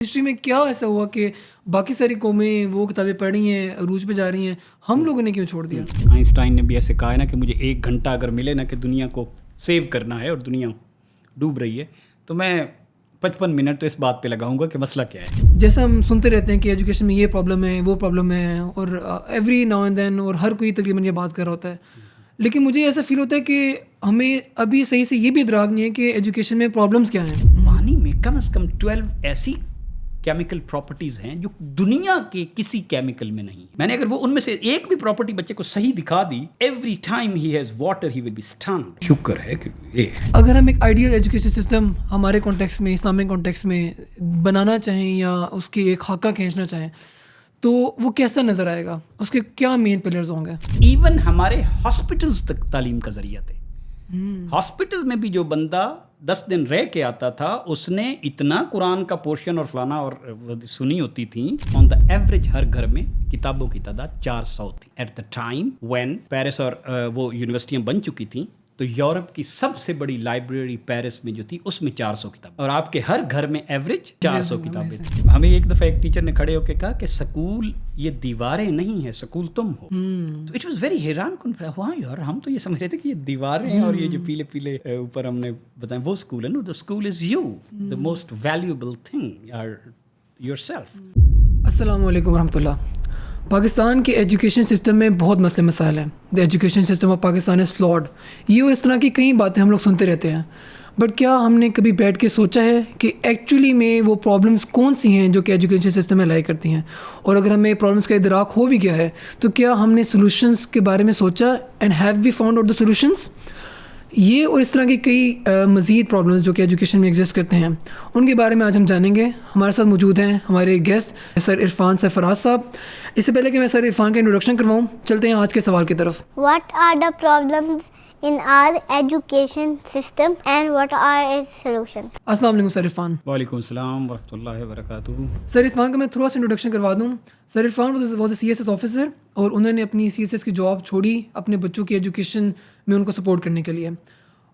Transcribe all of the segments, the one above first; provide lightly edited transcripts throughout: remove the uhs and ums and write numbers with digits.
History میں کیا ایسا ہوا کہ باقی ساری قومیں وہ کتابیں پڑھ رہی ہیں، عروج پہ جا رہی ہیں، ہم لوگوں نے کیوں چھوڑ دیا؟ آئنسٹائن نے بھی ایسے کہا ہے نا کہ مجھے 1 گھنٹہ اگر ملے نا کہ دنیا کو سیو کرنا ہے اور دنیا ڈوب رہی ہے تو میں 55 منٹ تو اس بات پہ لگاؤں گا کہ مسئلہ کیا ہے. جیسا ہم سنتے رہتے ہیں کہ ایجوکیشن میں یہ پرابلم ہے، وہ پرابلم ہے، اور ایوری ناؤ اینڈ دین اور ہر کوئی تقریباً یہ بات کر رہا ہوتا ہے. لیکن مجھے ایسا فیل ہوتا ہے کہ ہمیں ابھی صحیح سے یہ بھی ادراک نہیں ہے کہ ایجوکیشن میں پرابلمس کیا ہیں. پانی میں کم از کم 12 ایسی کیمیکل پراپرٹیز ہیں جو دنیا کے کسی کیمیکل میں نہیں. میں نے اگر وہ ان میں سے ایک بھی پراپرٹی بچے کو صحیح دکھا دی، every time he has water he will be stand. شکر ہے کہ اگر ہم ایک آئیڈیل ایجوکیشن سسٹم ہمارے کانٹیکس میں، اسلامک کانٹیکس میں بنانا چاہیں یا اس کی ایک خاکہ کھینچنا چاہیں تو وہ کیسا نظر آئے گا؟ اس کے کیا مین پلرز ہوں گے؟ ایون ہمارے ہاسپٹلز تک تعلیم کا ذریعہ تھے. ہاسپٹل میں بھی جو بندہ 10 دن رہ کے آتا تھا اس نے اتنا قرآن کا پورشن اور فلانا اور سنی ہوتی تھیں. آن دا ایوریج ہر گھر میں کتابوں کی تعداد 400 تھی. At the time when Paris اور وہ یونیورسٹیاں بن چکی تھیں تو یورپ کی سب سے بڑی لائبریری پیرس میں جو تھی اس میں 400 کتاب اور آپ کے ہر گھر میں ایوریج 400 کتابیں تھیں. ہمیں ایک دفعہ ایک ٹیچر نے کھڑے ہو کے کہا کہ سکول یہ دیواریں نہیں ہیں، سکول تم ہو. تو اٹ واز ویری حیران کن ہوا یار، ہم تو یہ سمجھ رہے تھے کہ یہ دیواریں ہیں اور یہ جو پیلے پیلے اوپر ہم نے بتایا وہ سکول ہے. No, the school is you, the most valuable thing are yourself. السلام علیکم ورحمۃ اللہ. پاکستان کے ایجوکیشن سسٹم میں بہت مسئلے مسائل ہیں. The education system of Pakistan is flawed. یہ اس طرح کی کئی باتیں ہم لوگ سنتے رہتے ہیں، بٹ کیا ہم نے کبھی بیٹھ کے سوچا ہے کہ ایکچولی میں وہ پرابلمس کون سی ہیں جو کہ ایجوکیشن سسٹم میں لائی کرتی ہیں؟ اور اگر ہمیں پرابلمس کا ادراک ہو بھی گیا ہے تو کیا ہم نے سولوشنس کے بارے میں سوچا and have we found out the solutions? یہ اور اس طرح کے کئی مزید پرابلمس جو کہ ایجوکیشن میں ایگزسٹ کرتے ہیں ان کے بارے میں آج ہم جانیں گے. ہمارے ساتھ موجود ہیں ہمارے گیسٹ سر عرفان سرفراز صاحب. اس سے پہلے کہ میں سر عرفان کا انٹروڈکشن کرواؤں، چلتے ہیں آج کے سوال کی طرف. What are the problems in our education system and what are its solutions? السلام علیکم سر عرفان. وعلیکم السلام ورحمۃ اللہ وبرکاتہ. سر عرفان کا میں تھوڑا سا انٹروڈکشن کروا دوں. Sir Irfan was a CSS officer اور انہوں نے اپنی CSS کی جاب چھوڑی اپنے بچوں کی ایجوکیشن میں ان کو سپورٹ کرنے کے لیے.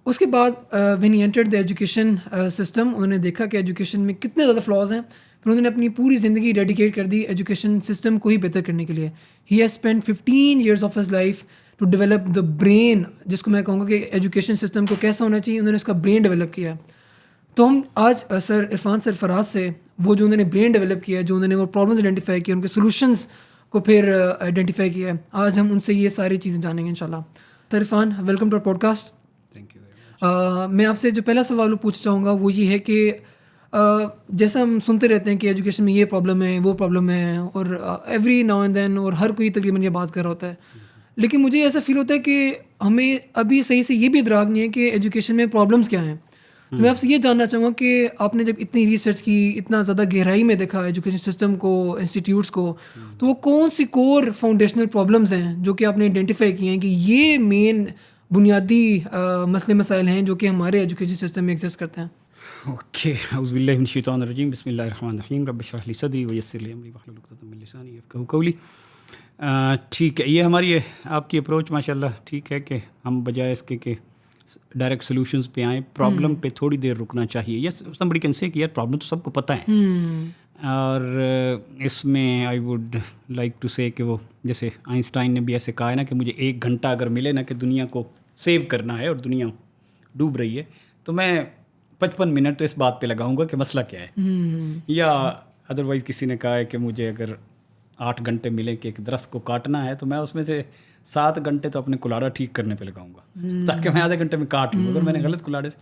اس کے بعد when he entered the education system انہوں نے دیکھا کہ ایجوکیشن میں کتنے زیادہ فلاز ہیں. پھر انہوں نے اپنی پوری زندگی ڈیڈیکیٹ کر دی ایجوکیشن سسٹم کو ہی بہتر کرنے کے لیے. He has spend 15 years of his life to develop the brain, جس کو میں کہوں گا کہ ایجوکیشن سسٹم کو کیسا ہونا چاہیے انہوں نے اس کا برین ڈیولپ کیا ہے. تو ہم آج سر عرفان سرفراز سے وہ جو انہوں نے برین ڈیولپ کیا ہے، جو انہوں نے وہ پرابلمس آئیڈینٹیفائی کیے، ان کے سولوشنس کو پھر آئیڈینٹیفائی کیا ہے، آج ہم ان سے یہ ساری چیزیں جانیں گے انشاءاللہ. Sir Irfan, welcome to our podcast. Thank you. میں آپ سے جو پہلا سوال پوچھنا چاہوں گا وہ یہ ہے کہ جیسا ہم سنتے رہتے ہیں کہ ایجوکیشن میں یہ پرابلم ہے، وہ پرابلم ہے، اور ایوری ناؤ اینڈ دین اور ہر کوئی تقریباً یہ بات کر رہا ہوتا ہے. لیکن مجھے ایسا فیل ہوتا ہے کہ ہمیں ابھی صحیح سے یہ بھی ادراک نہیں ہے کہ ایجوکیشن میں پرابلمس کیا ہیں. تو میں آپ سے یہ جاننا چاہوں گا کہ آپ نے جب اتنی ریسرچ کی، اتنا زیادہ گہرائی میں دیکھا ایجوکیشن سسٹم کو، انسٹیٹیوٹس کو، تو وہ کون سی کور فاؤنڈیشنل پرابلمس ہیں جو کہ آپ نے آئیڈینٹیفائی کیے ہیں کہ یہ مین بنیادی مسئلے مسائل ہیں جو کہ ہمارے ایجوکیشن سسٹم میں ایگزسٹ کرتے ہیں؟ اوکے، اعوذ باللہ من الشیطان الرجیم، بسم اللہ الرحمن الرحیم، رب اشرح لی صدری ویسر لی امری واحلل عقدۃ من لسانی یفقہوا قولی. ٹھیک ہے، یہ ہماری آپ کی اپروچ ماشاء اللہ ٹھیک ہے کہ ہم بجائے اس کے کہ ڈائریکٹ سولوشنز پہ آئیں، پرابلم پہ تھوڑی دیر رکنا چاہیے. یس، somebody can say کہ یار پرابلم تو سب کو پتہ ہے، اور اس میں آئی ووڈ لائک ٹو سے کہ وہ جیسے آئنسٹائن نے بھی ایسے کہا ہے نا کہ مجھے 1 گھنٹہ اگر ملے نا کہ دنیا کو سیو کرنا ہے اور دنیا ڈوب رہی ہے تو میں 55 منٹ تو اس بات پہ لگاؤں گا کہ مسئلہ کیا ہے. یا ادروائز کسی نے کہا ہے کہ مجھے اگر 8 گھنٹے ملے کہ ایک درخت کو کاٹنا ہے تو میں اس میں سے 7 گھنٹے تو اپنے کلاڑا ٹھیک کرنے پہ لگاؤں گا تاکہ میں آدھے گھنٹے میں کاٹ لوں اگر میں نے غلط کلاڑے سے.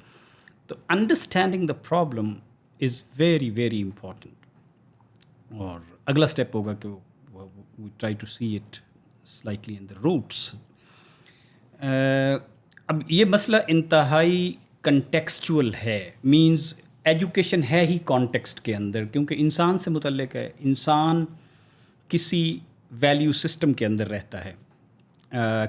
تو understanding the problem is very very important. اور اگلا اسٹیپ ہوگا کہ we try to see it slightly in the roots. اب یہ مسئلہ انتہائی کنٹیکسچول ہے، مینز ایجوکیشن ہے ہی کانٹیکسٹ کے اندر، کیونکہ انسان سے متعلق ہے. انسان کسی ویلیو سسٹم کے اندر رہتا ہے،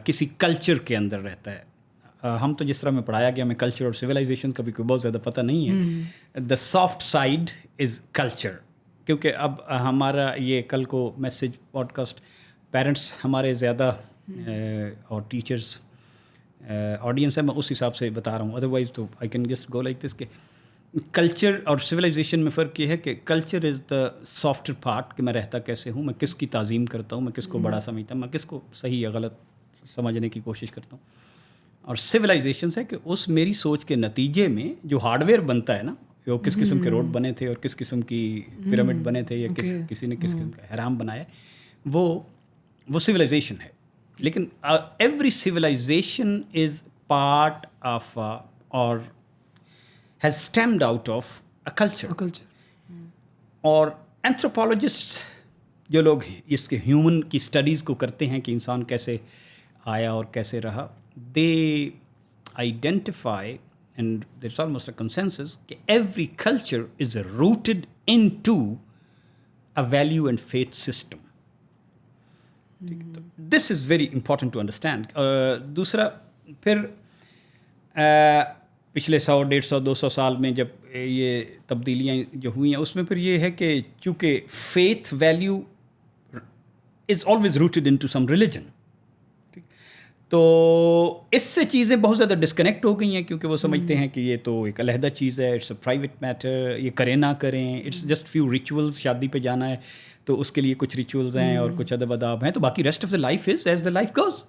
کسی کلچر کے اندر رہتا ہے. ہم تو جس طرح میں پڑھایا گیا، ہمیں کلچر اور سویلائزیشن کا بھی کوئی بہت زیادہ پتہ نہیں ہے. دا سافٹ سائڈ از کلچر، کیونکہ اب ہمارا یہ کل کو میسج پوڈ کاسٹ پیرنٹس ہمارے زیادہ اور ٹیچرس آڈینس ہے، میں اس حساب سے بتا رہا ہوں. ادروائز تو I can just go like this کہ کلچر اور سویلائزیشن میں فرق یہ ہے کہ culture is the softer part کہ میں رہتا کیسے ہوں, میں کس کی تعظیم کرتا ہوں, میں کس کو بڑا سمجھتا ہوں, میں کس کو صحیح یا غلط سمجھنے کی کوشش کرتا ہوں. اور سویلائزیشنس ہے کہ اس میری سوچ کے نتیجے میں جو ہارڈ ویئر بنتا ہے نا, وہ کس قسم کے روڈ بنے تھے اور کس قسم کی پیرامڈ بنے تھے یا کسی نے کس قسم کا حرام بنایا, وہ سویلائزیشن ہے. لیکن every civilization is part of or has stemmed out of a culture. اور اینتھروپولوجسٹ جو لوگ اس کے ہیومن کی اسٹڈیز کو کرتے ہیں کہ انسان کیسے آیا اور کیسے رہا, they identify and there's almost a consensus کہ every culture is rooted into a value and faith system. This is very important to understand. دوسرا پھر پچھلے 100, 150, 200 سال میں جب یہ تبدیلیاں جو ہوئی ہیں اس میں پھر یہ ہے کہ چونکہ faith value is always rooted in to some religion, تو اس سے چیزیں بہت زیادہ ڈسکنیکٹ ہو گئی ہیں کیونکہ وہ سمجھتے ہیں کہ یہ تو ایک علیحدہ چیز ہے, اٹس اے پرائیویٹ میٹر, یہ کریں نہ کریں, اٹس جسٹ فیو ریچولز, شادی پہ جانا ہے تو اس کے لیے کچھ ریچولز ہیں اور کچھ ادب آداب ہیں, تو باقی rest of the life is as the life goes.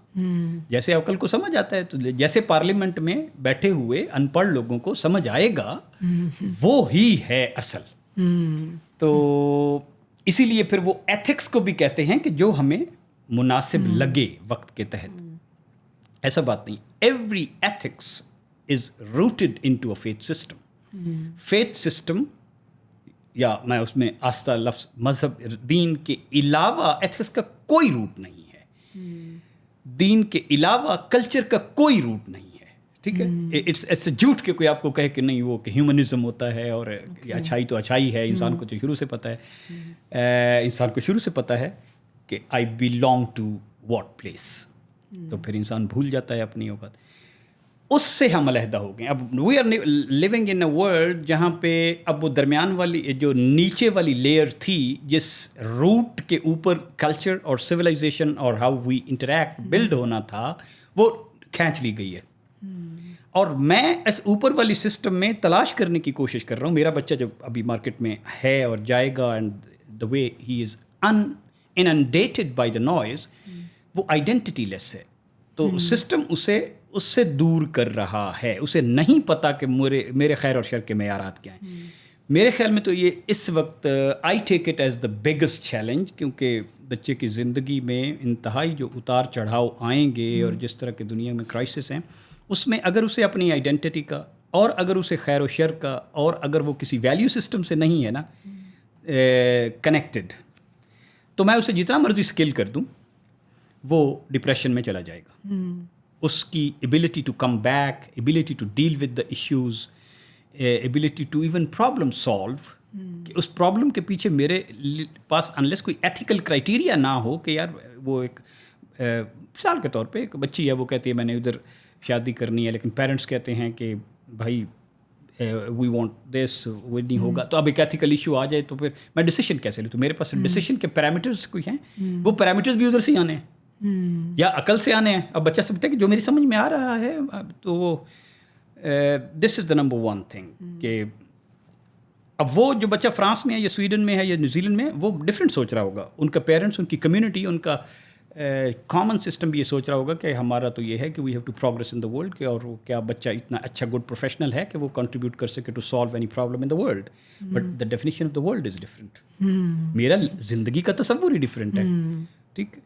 جیسے عقل کو سمجھ آتا ہے, تو جیسے پارلیمنٹ میں بیٹھے ہوئے ان پڑھ لوگوں کو سمجھ آئے گا وہ ہی ہے اصل. تو اسی لیے پھر وہ ایتھکس کو بھی کہتے ہیں کہ جو ہمیں مناسب لگے وقت کے تحت. ایسا بات نہیں, every ethics is rooted in to a faith system. Faith system یا میں اس میں آستہ لفظ مذہب دین کے علاوہ ایتھکس کا کوئی روٹ نہیں ہے, دین کے علاوہ کلچر کا کوئی روٹ نہیں ہے. ٹھیک ہے, اٹس جھوٹ کہ کوئی آپ کو کہے کہ نہیں وہ کہ ہیومنزم ہوتا ہے اور اچھائی تو اچھائی ہے, انسان کو تو شروع سے پتہ ہے, انسان کو شروع سے پتہ ہے کہ آئی بیلانگ ٹو واٹ پلیس, تو پھر انسان بھول جاتا ہے اپنی اوقات. اس سے ہم علیحدہ ہو گئے. اب we are living in a world جہاں پہ اب وہ درمیان والی جو نیچے والی لیئر تھی جس روٹ کے اوپر کلچر اور سویلائزیشن اور ہاؤ وی انٹریکٹ بلڈ ہونا تھا وہ کھینچ لی گئی ہے. اور میں اس اوپر والی سسٹم میں تلاش کرنے کی کوشش کر رہا ہوں. میرا بچہ جو ابھی مارکیٹ میں ہے اور جائے گا, and the way he is indebted by the noise, وہ آئیڈینٹی لیس ہے. تو سسٹم اس سے دور کر رہا ہے, اسے نہیں پتہ کہ میرے خیر اور شر کے معیارات کیا ہیں. میرے خیال میں تو یہ اس وقت I take it as the biggest challenge, کیونکہ بچے کی زندگی میں انتہائی جو اتار چڑھاؤ آئیں گے اور جس طرح کی دنیا میں کرائسس ہیں, اس میں اگر اسے اپنی آئیڈینٹی کا اور اگر اسے خیر و شر کا اور اگر وہ کسی ویلیو سسٹم سے نہیں ہے نا کنیکٹڈ, تو میں اسے جتنا مرضی اسکل کر دوں وہ ڈپریشن میں چلا جائے گا. اس کی ability to come back, ability to deal with the issues, ability to even problem solve, کہ اس پرابلم کے پیچھے میرے پاس انلیس کوئی ایتھیکل کرائٹیریا نہ ہو کہ یار وہ ایک مثال کے طور پہ ایک بچی ہے, وہ کہتی ہے میں نے ادھر شادی کرنی ہے, لیکن پیرنٹس کہتے ہیں کہ بھائی وی وانٹ دس, وہ نہیں ہوگا, تو اب ایک ایتھیکل ایشو آ جائے تو پھر میں ڈیسیشن کیسے لوں؟ تو میرے پاس ڈیسیشن کے پیرامیٹرز کوئی ہیں, وہ پیرامیٹرز بھی ادھر سے آنے ہیں یا عقل سے آنے ہیں. اب بچہ سمجھتا ہے کہ جو میری سمجھ میں آ رہا ہے, تو وہ دس is the number one thing. کہ اب وہ جو بچہ فرانس میں ہے یا سویڈن میں ہے یا نیوزی لینڈ میں, وہ ڈفرینٹ سوچ رہا ہوگا. ان کا پیرنٹس, ان کی کمیونٹی, ان کا کامن سسٹم بھی یہ سوچ رہا ہوگا کہ ہمارا تو یہ ہے کہ we have to progress in the world, کہ اور کیا بچہ اتنا اچھا گڈ پروفیشنل ہے کہ وہ کنٹریبیوٹ کر سکے to solve any problem in the world. But the definition of the world is different. میرا زندگی کا تصور ہی ڈفرینٹ ہے. ٹھیک,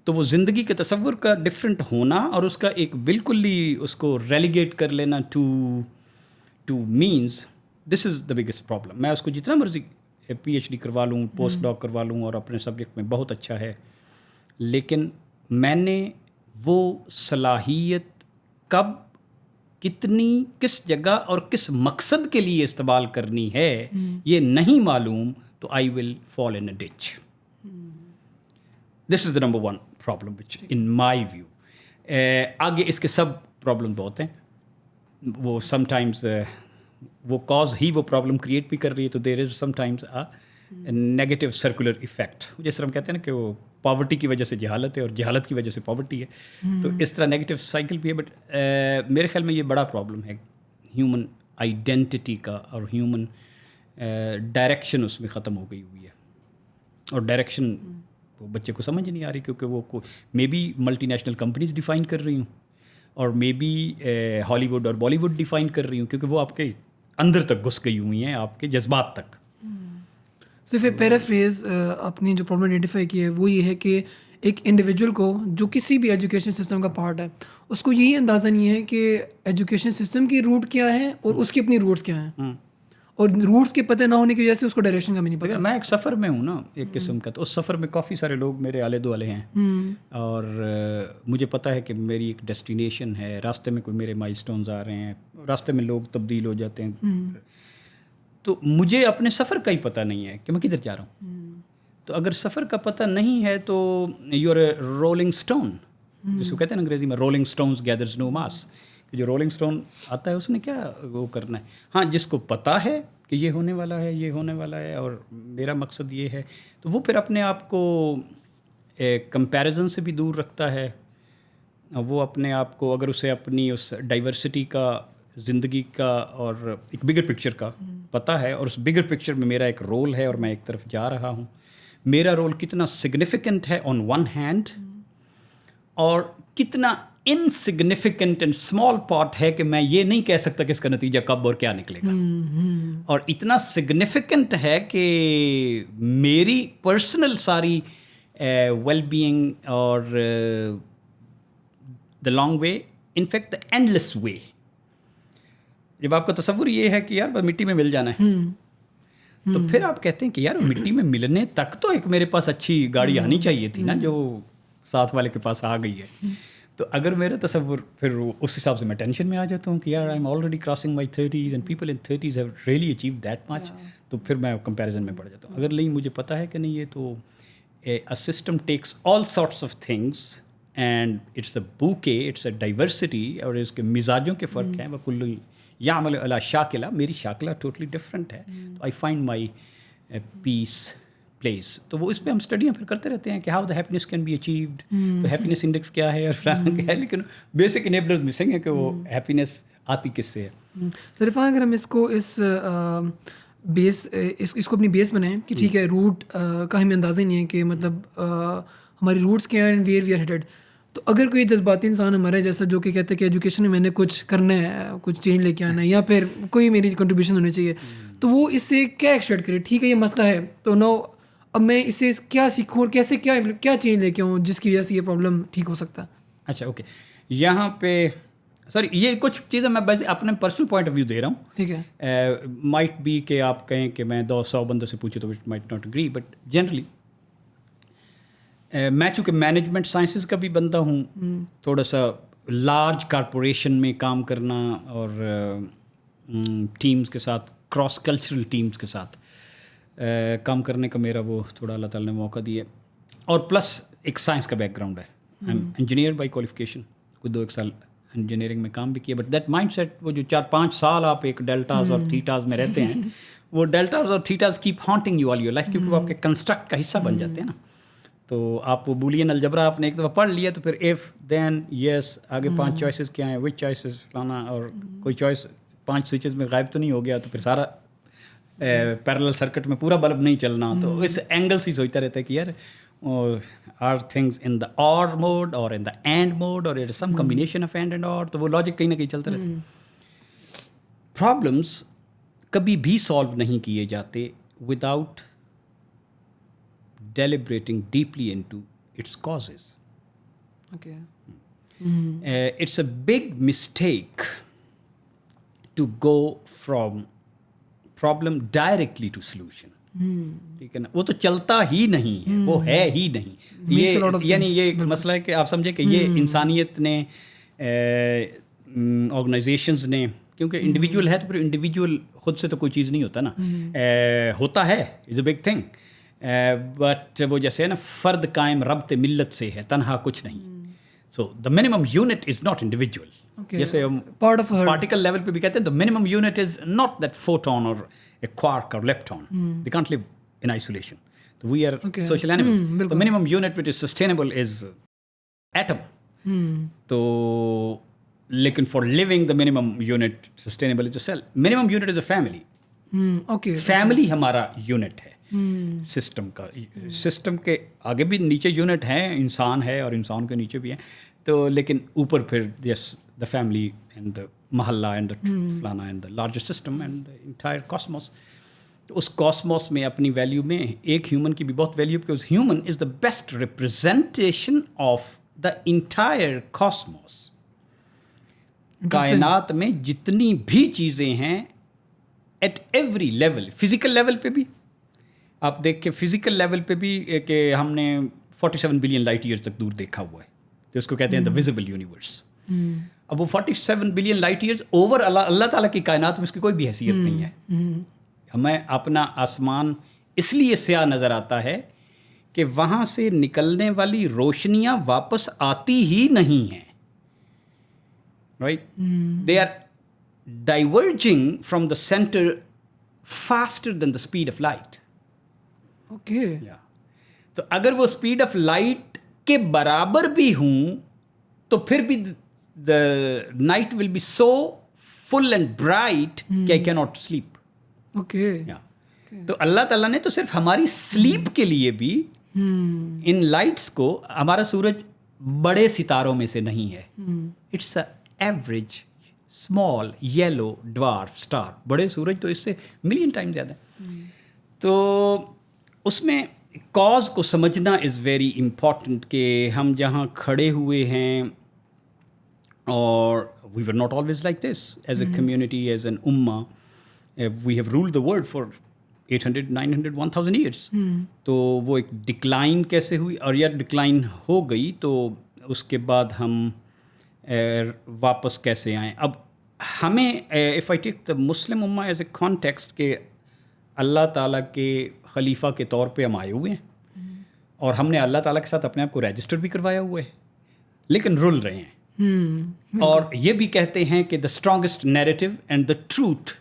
تو وہ زندگی کے تصور کا ڈفرینٹ ہونا اور اس کا ایک بالکل ہی اس کو ریلیگیٹ کر لینا to means, this is the biggest problem. میں اس کو جتنا مرضی پی ایچ ڈی کروا لوں, پوسٹ ڈاک کروا لوں اور اپنے سبجیکٹ میں بہت اچھا ہے, لیکن میں نے وہ صلاحیت کب, کتنی, کس جگہ اور کس مقصد کے لیے استعمال کرنی ہے یہ نہیں معلوم, تو I will fall in a ditch. This is the number one problem which in my view. آگے اس کے سب پرابلم بہت ہیں, وہ سم ٹائمز وہ کاز ہی وہ پرابلم کریٹ بھی کر رہی ہے, تو there is sometimes negative circular effect. جس طرح ہم کہتے ہیں نا کہ وہ پاورٹی کی وجہ سے جہالت ہے اور جہالت کی وجہ سے پاورٹی ہے, تو اس طرح نیگیٹو سائیکل بھی ہے. بٹ میرے خیال میں یہ بڑا پرابلم ہے ہیومن आइडेंटिटी का और ह्यूमन डायरेक्शन उसमें ख़त्म हो गई हुई है. और डायरेक्शन वो बच्चे को समझ नहीं आ रही, क्योंकि वो may be multi national companies define कर रही हूँ, और मे बी हॉलीवुड और बॉलीवुड डिफ़ाइन कर रही हूँ, क्योंकि वो आपके अंदर तक घुस गई हुई हैं, आपके जज्बात तक. सिर्फ एक पैराफ्रेज आपने जो प्रॉब्लम आइडेंटिफाई की है वो ये है कि एक इंडिविजुअल को जो किसी भी एजुकेशन सिस्टम का पार्ट है उसको यही अंदाज़ा नहीं है कि एजुकेशन सिस्टम की रूट क्या है और उसकी अपनी रूट्स क्या हैं, और रूट्स के पता ना होने की वजह से उसको डायरेक्शन का भी नहीं पता. मैं एक सफ़र में हूँ ना एक किस्म का, तो उस सफ़र में काफ़ी सारे लोग मेरे आले दुआले हैं, और मुझे पता है कि मेरी एक डेस्टिनेशन है, रास्ते में कोई मेरे माइलस्टोन्स आ रहे हैं, रास्ते में लोग तब्दील हो जाते हैं, तो मुझे अपने सफ़र का ही पता नहीं है कि मैं किधर जा रहा हूँ. तो अगर सफ़र का पता नहीं है तो you are a rolling stone, जिसको कहते हैं अंग्रेज़ी में rolling stones gathers no moss. जो रोलिंग स्टोन आता है उसने क्या वो करना है. हाँ, जिसको पता है कि ये होने वाला है, ये होने वाला है, और मेरा मकसद ये है, तो वो फिर अपने आप को कंपैरिजन से भी दूर रखता है. वो अपने आप को, अगर उसे अपनी उस डाइवर्सिटी का, ज़िंदगी का और एक बिगर पिक्चर का पता है, और उस बिगर पिक्चर में मेरा एक रोल है और मैं एक तरफ जा रहा हूँ, मेरा रोल कितना सिग्निफिकेंट है ऑन वन हैंड, और कितना इनसिग्निफिकेंट एंड स्मॉल पार्ट है कि मैं ये नहीं कह सकता कि इसका नतीजा कब और क्या निकलेगा, और इतना सिग्निफिकेंट है कि मेरी पर्सनल सारी वेल बीइंग और the long way, in fact the endless way. जब आपका तसव्वुर ये है कि यार बस मिट्टी में मिल जाना है, तो फिर आप कहते हैं कि यार मिट्टी में मिलने तक तो एक मेरे पास अच्छी गाड़ी आनी चाहिए थी ना, जो साथ वाले के पास आ गई है. तो अगर मेरा तसव्वुर, फिर उस हिसाब से मैं टेंशन में आ जाता हूँ कि यार I am already crossing my 30s and people in 30s have really achieve that much, तो फिर मैं कंपैरिजन में पड़ जाता हूँ. अगर नहीं मुझे पता है कि नहीं, ये तो a system takes all sorts of things and it's a bouquet, it's a diversity, और इसके मिजाजों के फ़र्क हैं. वकुल्लु यामल अला शाकिला, मेरी शाकिला टोटली डिफरेंट है, तो I find my peace place. तो वो इस पर हम स्टडियाँ फिर करते रहते हैं कि how the happiness can be achieved, तो हैप्पीनेस इंडेक्स क्या है और फलाना क्या है, लेकिन बेसिक इनेबलर्स मिसिंग है कि वो हैप्पीनेस आती किससे है. सर इरफान, अगर हम इसको इस बेस इसको अपनी बेस बनाएं कि ठीक है रूट का हमें अंदाज़ा ही नहीं है कि मतलब हमारी रूट्स क्या हैं and where we are headed, तो अगर कोई जज्बाती इंसान हमारे जैसा जो कि कहते हैं कि एजुकेशन में मैंने कुछ करना है, कुछ चेंज लेके आना है, या फिर कोई मेरी कंट्रीब्यूशन होनी चाहिए, तो वो इससे क्या एक्सपेक्ट करे. ठीक है ये मसला है, तो नो अब मैं इससे क्या सीखूँ और कैसे क्या चेंज लेके आऊँ जिसकी वजह से ये प्रॉब्लम ठीक हो सकता है. अच्छा, ओके, यहाँ पे सॉरी ये कुछ चीज़ें मैं बस अपने पर्सनल पॉइंट ऑफ व्यू दे रहा हूँ. ठीक है, माइट बी कि आप कहें कि मैं 200 बंदों से पूछूँ तो it might not agree, but generally मैं चूँकि मैनेजमेंट साइंसेस का भी बंदा हूँ, थोड़ा सा लार्ज कारपोरेशन में काम करना और टीम्स के साथ, क्रॉस कल्चरल टीम्स के साथ काम करने का मेरा वो थोड़ा अल्लाह ताला ने मौका दिया, और प्लस एक साइंस का बैकग्राउंड है. I am engineer by qualification, कोई 2-1 साल इंजीनियरिंग में काम भी किया, बट दैट माइंड सेट, वो जो 4-5 साल आप एक डेल्टाज और थीटाज में रहते हैं, वो डेल्टाज और theta's keep haunting you all your life, क्योंकि वो आपके कंस्ट्रक्ट का हिस्सा बन जाते हैं ना. तो आप वो बूलियन अलजबरा आपने एक दफ़ा पढ़ लिया, तो फिर इफ़ देन येस, आगे 5 चॉइसेस क्या हैं, विच चॉइसेस फलाना, और कोई चॉइस 5 स्विचेस में गायब तो नहीं हो गया, तो फिर सारा पैरेलल सर्किट में पूरा बल्ब नहीं चलना. तो इस एंगल से सोचता रहता है कि यार are things in the or mode और in the and mode or it some combination of and or, तो वो लॉजिक कहीं ना कहीं चलता रहता है. प्रॉब्लम्स कभी भी सॉल्व नहीं किए जाते without deliberating deeply into its causes. okay. It's a big mistake to go from problem directly to solution. ठीक है ना, वो तो चलता ही नहीं है, वो है ही नहीं. ये यानी ये मसला है कि आप समझे कि ये इंसानियत ने, ऑर्गेनाइजेशंस ने, क्योंकि इंडिविजुअल है तो फिर इंडिविजुअल खुद से तो कोई चीज़ नहीं होता ना, होता है, is a big thing, but वो जैसे है ना, फ़र्द कायम रब्त मिल्लत से है, तनहा कुछ नहीं. So the minimum unit is not individual. जैसे पार्ट ऑफ पार्टिकल लेवल पे भी कहते हैं the minimum unit is not that photon और ए क्वार्क और lepton, they can't live in isolation. तो we are social animals. The minimum unit which is sustainable is atom. तो लेकिन for living the minimum unit sustainable is a cell. Minimum unit is a family. Okay. Family हमारा unit है system का. System के आगे भी नीचे unit हैं, इंसान है और इंसान के नीचे भी हैं. तो लेकिन ऊपर फिर yes the family and the महल्ला एंड द फलाना and the largest system and the entire cosmos. तो उस कॉस्मोस में अपनी वैल्यू में एक ह्यूमन की भी बहुत value, because human is the best representation of the entire Cosmos. कायनात में जितनी भी चीज़ें हैं at every level, physical level पे भी आप देख के, फिजिकल लेवल पे भी कि हमने 47 बिलियन लाइट ईयर्स तक दूर देखा हुआ है, तो उसको कहते हैं द विजिबल यूनिवर्स. अब वो 47 बिलियन लाइट ईयर्स ओवर अल्लाह ताला की कायनात में उसकी कोई भी हैसियत नहीं है. हमें अपना आसमान इसलिए स्याह नज़र आता है कि वहाँ से निकलने वाली रोशनियाँ वापस आती ही नहीं हैं. Right, they are diverging from the centre faster than the speed of light. Okay. तो अगर वो स्पीड ऑफ लाइट के बराबर भी हूँ तो फिर भी the night will be so full and bright कि I can not sleep. Okay. तो अल्लाह ताला ने तो सिर्फ हमारी स्लीप के लिए भी इन लाइट्स को, हमारा सूरज बड़े सितारों में से नहीं है. It's a average small yellow dwarf star. बड़े सूरज तो इससे मिलियन टाइम ज़्यादा. तो उसमें कॉज को समझना इज़ वेरी इम्पॉर्टेंट कि हम जहाँ खड़े हुए हैं, और we were not always like this as a community, as an उम्मा. We have ruled the world for 800, 900, 1000 years. तो वो एक डिक्लाइन कैसे हुई, और या डिक्लाइन हो गई तो उसके बाद हम वापस कैसे आए. अब हमें if I take the Muslim उम्मा एज ए कॉन्टेक्स्ट के अल्लाह ताला के खलीफा के तौर पे हम आए हुए हैं, और हमने अल्लाह ताला के साथ अपने आप को रजिस्टर भी करवाया हुआ है, लेकिन रुल रहे हैं. और ये भी कहते हैं कि the strongest narrative and the truth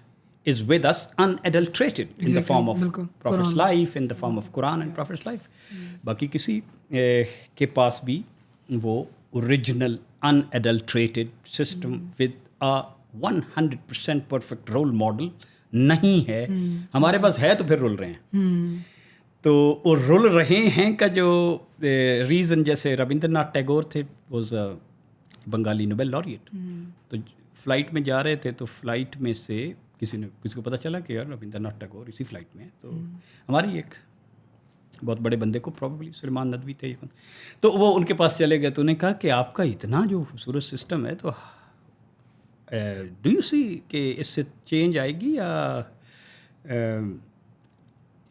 is with us unadulterated in the form of Prophet's life, in the form of Quran and Prophet's life. बाकी किसी के पास भी वो original unadulterated system with a 100% perfect role model नहीं है. हमारे पास है तो फिर रुल रहे हैं. तो वो रुल रहे हैं का जो रीज़न, जैसे रविंद्रनाथ टैगोर थे, was a Bengali Nobel laureate. तो फ्लाइट में जा रहे थे, तो फ्लाइट में से किसी को पता चला कि यार रविंद्रनाथ टैगोर इसी फ्लाइट में है. तो हमारी एक बहुत बड़े बंदे को, प्रॉब्ली सुलेमान नदवी थे, तो वो उनके पास चले गए. तो उन्हें कहा कि आपका इतना जो खूबसूरत सिस्टम है, तो डू यू सी कि इससे चेंज आएगी या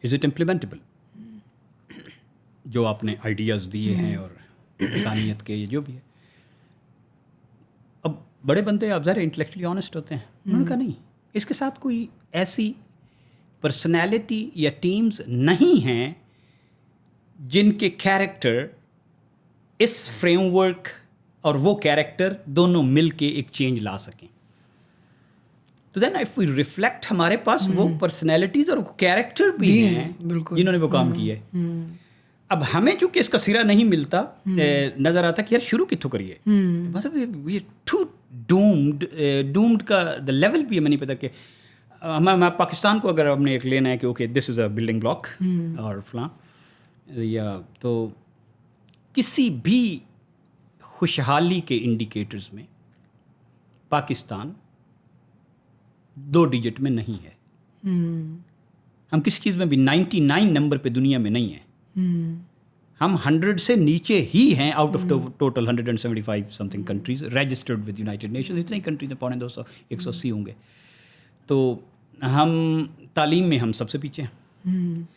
इज़ इट इम्प्लीमेंटेबल, जो आपने आइडियाज़ दिए हैं और इंसानियत के, ये जो भी है. अब बड़े बंदे आप ज़रा इंटेलेक्चुअली ऑनेस्ट होते हैं. उन्होंने कहा नहीं, इसके साथ कोई ऐसी पर्सनैलिटी या टीम्स नहीं हैं जिनके कैरेक्टर इस फ्रेमवर्क और वो कैरेक्टर दोनों मिल के एक चेंज ला सकें. तो देन इफ वी रिफ्लेक्ट, हमारे पास वो पर्सनैलिटीज़ और कैरेक्टर भी हैं जिन्होंने वो काम किया है. अब हमें चूँकि इसका सिरा नहीं मिलता, नज़र आता कि यार शुरू कित्थों करिए. मतलब ये टू डूम्ड का द लेवल भी हमें नहीं पता कि हमें पाकिस्तान को अगर हमने एक लेना है कि okay this is a building block और फलां, या तो किसी भी खुशहाली के इंडिकेटर्स में पाकिस्तान 2 डिजिट में नहीं है. हम किसी चीज़ में भी 99 नंबर पे दुनिया में नहीं है. हम 100 से नीचे ही हैं out of total 175 something countries registered with United Nations. इतनी कंट्रीज हैं, 250, 180 होंगे. तो हम तालीम में हम सबसे पीछे हैं.